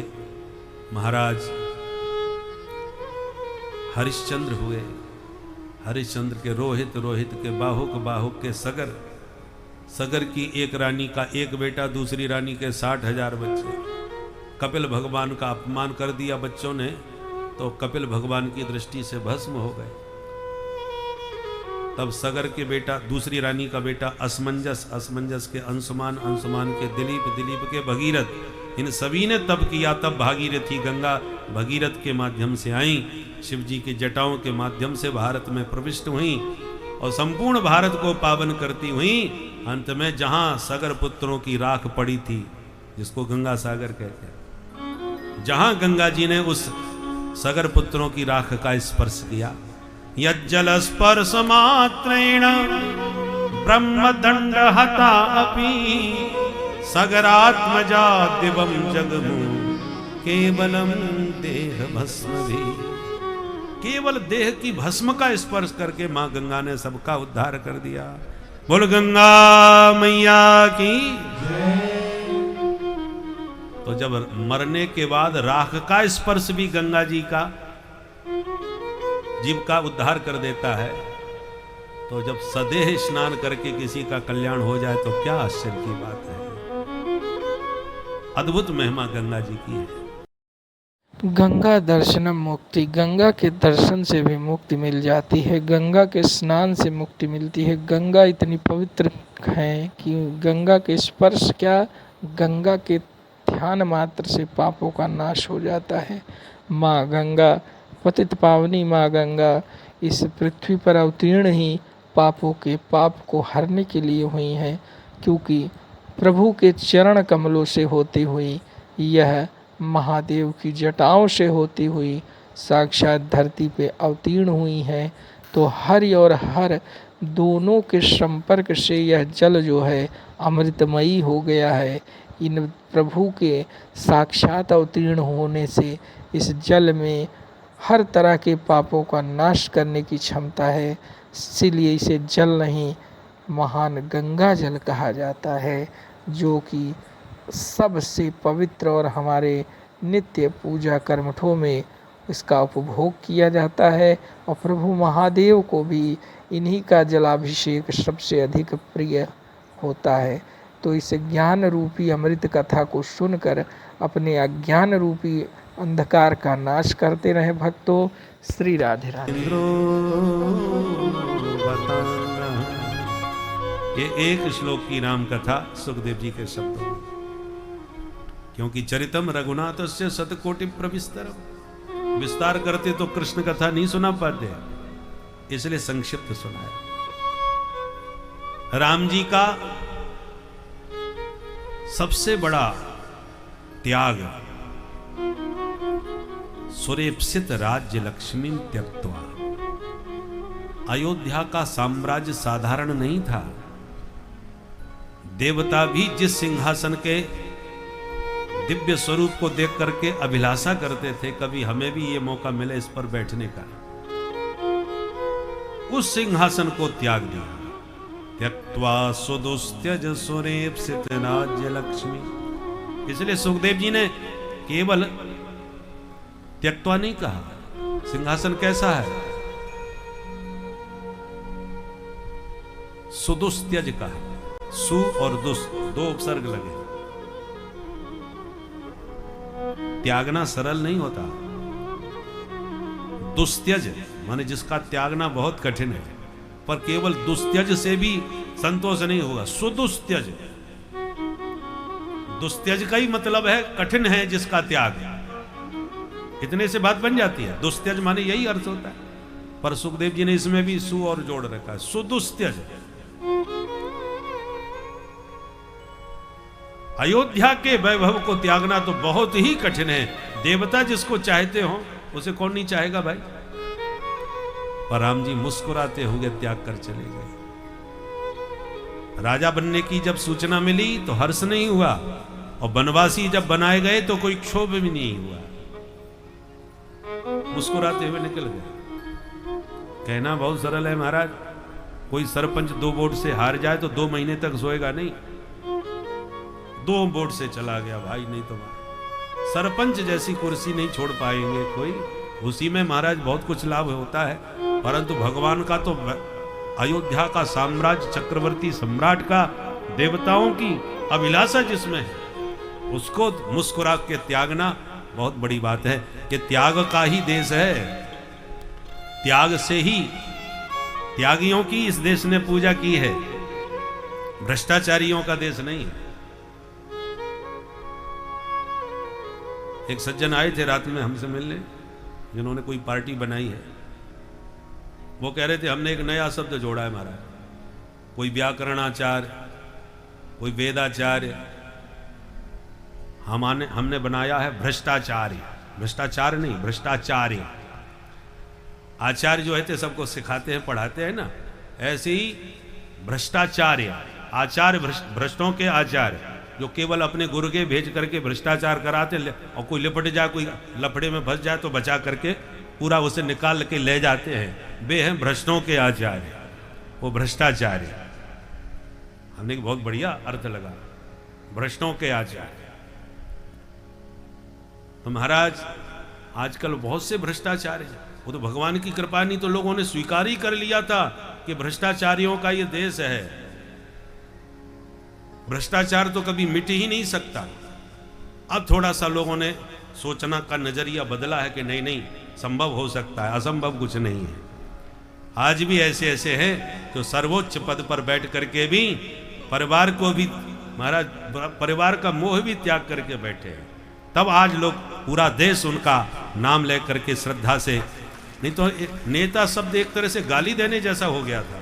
महाराज हरिश्चंद्र हुए। हरिश्चंद्र के रोहित, रोहित के बाहुक, बाहुक के सगर, सगर की एक रानी का एक बेटा, दूसरी रानी के 60,000 बच्चे। कपिल भगवान का अपमान कर दिया बच्चों ने, तो कपिल भगवान की दृष्टि से भस्म हो गए। तब सगर के बेटा, दूसरी रानी का बेटा असमंजस, असमंजस के अंशुमान, अंशुमान के दिलीप, दिलीप के भगीरथ, इन सभी ने तप किया, तब भागीरथी गंगा भगीरथ के माध्यम से आई, शिव जी की जटाओं के माध्यम से भारत में प्रविष्ट हुई और संपूर्ण भारत को पावन करती हुई अंत में जहां सागर पुत्रों की राख पड़ी थी, जिसको गंगा सागर कहते हैं, जहां गंगा जी ने उस सागर पुत्रों की राख का स्पर्श किया, यज्जल स्पर्श मात्रेण ब्रह्मदंड हता अपि सगरात्मजा दिवम जगमु केवलम देह भस्म भी। केवल देह की भस्म का स्पर्श करके मां गंगा ने सबका उद्धार कर दिया। बोल गंगा मैया की। तो जब मरने के बाद राख का स्पर्श भी गंगा जी का जीव का उद्धार कर देता है, तो जब सदेह स्नान करके किसी का कल्याण हो जाए तो क्या आश्चर्य की बात है। अद्भुत महिमा गंगा जी की है। गंगा दर्शनम मुक्ति, गंगा के दर्शन से भी मुक्ति मिल जाती है, गंगा के स्नान से मुक्ति मिलती है। गंगा इतनी पवित्र है कि गंगा के स्पर्श क्या, गंगा के ध्यान मात्र से पापों का नाश हो जाता है। माँ गंगा, पतित पावनी माँ गंगा इस पृथ्वी पर अवतीर्ण ही पापों के पाप को हरने के लिए हुई हैं, क्योंकि प्रभु के चरण कमलों से होती हुई, यह महादेव की जटाओं से होती हुई साक्षात धरती पे अवतीर्ण हुई हैं। तो हरि और हर दोनों के संपर्क से यह जल जो है अमृतमयी हो गया है। इन प्रभु के साक्षात अवतीर्ण होने से इस जल में हर तरह के पापों का नाश करने की क्षमता है, इसीलिए इसे जल नहीं महान गंगा जल कहा जाता है, जो कि सबसे पवित्र और हमारे नित्य पूजा कर्मठों में इसका उपभोग किया जाता है। और प्रभु महादेव को भी इन्हीं का जलाभिषेक सबसे अधिक प्रिय होता है। तो इस ज्ञान रूपी अमृत कथा को सुनकर अपने अज्ञान रूपी अंधकार का नाश करते रहे भक्तों। श्री राधे राधे। ये एक श्लोक की राम कथा सुखदेव जी के शब्दों में, क्योंकि चरितम रघुनाथस्य शतकोटि प्रविस्तरम, विस्तार करते तो कृष्ण कथा नहीं सुना पाते, इसलिए संक्षिप्त सुनाया। राम जी का सबसे बड़ा त्याग, सुरेप्सित राज्य लक्ष्मी त्यक्त्वा। अयोध्या का साम्राज्य साधारण नहीं था। देवता भी जिस सिंहासन के दिव्य स्वरूप को देख करके अभिलाषा करते थे, कभी हमें भी ये मौका मिले इस पर बैठने का, उस सिंहासन को त्याग दिया। त्यक्त्वा सुदुस्त्यज सुरेप्सित राज्य लक्ष्मी। इसलिए सुखदेव जी ने केवल त्यक्त्वा नहीं कहा। सिंहासन कैसा है? सुदुस्त्यज का है। सु और दुस दो उपसर्ग लगे। त्यागना सरल नहीं होता। दुस्त्यज माने जिसका त्यागना बहुत कठिन है, पर केवल दुस्त्यज से भी संतोष नहीं होगा। सुदुस्त्यज, दुस्त्यज का ही मतलब है कठिन है जिसका त्याग। इतने से बात बन जाती है। दुस्त्यज माने यही अर्थ होता है, पर सुखदेव जी ने इसमें भी सु और जोड़ रखा है। सुदुस्त्यज। अयोध्या के वैभव को त्यागना तो बहुत ही कठिन है। देवता जिसको चाहते हो उसे कौन नहीं चाहेगा भाई। पर राम जी मुस्कुराते हुए त्याग कर चले गए। राजा बनने की जब सूचना मिली तो हर्ष नहीं हुआ, और बनवासी जब बनाए गए तो कोई क्षोभ भी नहीं हुआ। मुस्कुराते हुए निकल गए। कहना बहुत सरल है महाराज। कोई सरपंच 2 वोट से हार जाए तो 2 महीने तक सोएगा नहीं। 2 वोट से चला गया भाई, नहीं तो सरपंच जैसी कुर्सी नहीं छोड़ पाएंगे कोई। उसी में महाराज बहुत कुछ लाभ होता है, परंतु भगवान का तो अयोध्या का साम्राज्य, चक्रवर्ती सम्राट का, देवताओं की अभिलाषा जिसमें है, उसको मुस्कुरा के त्यागना बहुत बड़ी बात है। कि त्याग का ही देश है। त्याग से ही त्यागियों की इस देश ने पूजा की है, भ्रष्टाचारियों का देश नहीं है। एक सज्जन आए थे रात में हमसे मिलने, जिन्होंने कोई पार्टी बनाई है। वो कह रहे थे हमने एक नया शब्द जोड़ा है महाराज, कोई व्याकरणाचार्य, कोई वेदाचार्य, हमने बनाया है भ्रष्टाचार्य। भ्रष्टाचार नहीं, भ्रष्टाचार्य। आचार्य जो है सबको सिखाते हैं, पढ़ाते हैं ना, ऐसे ही भ्रष्टाचार्य, आचार्य भ्रष्टों के आचार्य, जो केवल अपने गुर्गे भेज करके भ्रष्टाचार कराते, और कोई लिपट जाए, कोई लफड़े में फंस जाए तो बचा करके पूरा उसे निकाल के ले जाते हैं, वे हैं भ्रष्टों के आचार्य, वो भ्रष्टाचार्य। हमने बहुत बढ़िया अर्थ लगा, भ्रष्टों के आचार्य। तो महाराज आजकल बहुत से भ्रष्टाचार हैं, वो तो भगवान की कृपा नहीं तो लोगों ने स्वीकार ही कर लिया था कि भ्रष्टाचारियों का ये देश है, भ्रष्टाचार तो कभी मिट ही नहीं सकता। अब थोड़ा सा लोगों ने सोचना का नजरिया बदला है कि नहीं नहीं, संभव हो सकता है, असंभव कुछ नहीं है। आज भी ऐसे ऐसे हैं जो सर्वोच्च पद पर बैठ करके भी परिवार को भी, महाराज परिवार का मोह भी त्याग करके बैठे हैं। तब आज लोग, पूरा देश उनका नाम ले करके श्रद्धा से, नहीं तो नेता शब्द एक तरह से गाली देने जैसा हो गया था।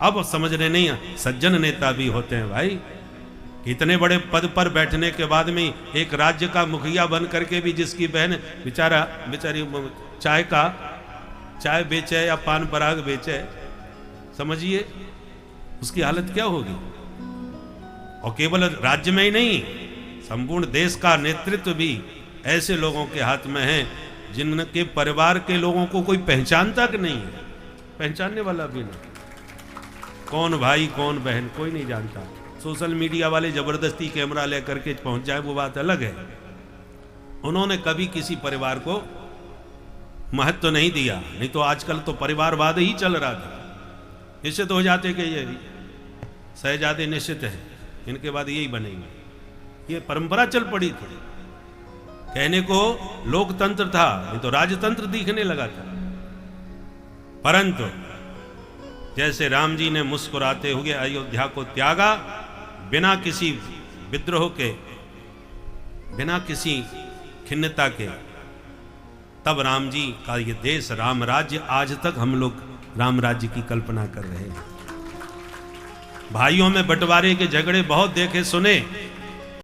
अब समझ रहे नहीं, सज्जन नेता भी होते हैं भाई। इतने बड़े पद पर बैठने के बाद में एक राज्य का मुखिया बन करके भी जिसकी बहन बेचारी चाय बेचे या पान पराग बेचे, समझिए उसकी हालत क्या होगी। और केवल राज्य में ही नहीं, संपूर्ण देश का नेतृत्व भी ऐसे लोगों के हाथ में है जिनके परिवार के लोगों को कोई पहचानता कि नहीं है, पहचानने वाला भी नहीं। कौन भाई कौन बहन कोई नहीं जानता। सोशल मीडिया वाले जबरदस्ती कैमरा लेकर के पहुंच जाए वो बात अलग है। उन्होंने कभी किसी परिवार को महत्व तो नहीं दिया, नहीं तो आजकल तो परिवारवाद ही चल रहा था। निश्चित हो जाते कि ये शहजादे निश्चित है, इनके बाद यही बनेंगे, ये परंपरा चल पड़ी थी। कहने को लोकतंत्र था, नहीं तो राजतंत्र दिखने लगा था। परंतु जैसे राम जी ने मुस्कुराते हुए अयोध्या को त्यागा, बिना किसी विद्रोह के, बिना किसी खिन्नता के, तब राम जी का ये देश राम राज्य, आज तक हम लोग राम राज्य की कल्पना कर रहे हैं। भाइयों में बंटवारे के झगड़े बहुत देखे सुने,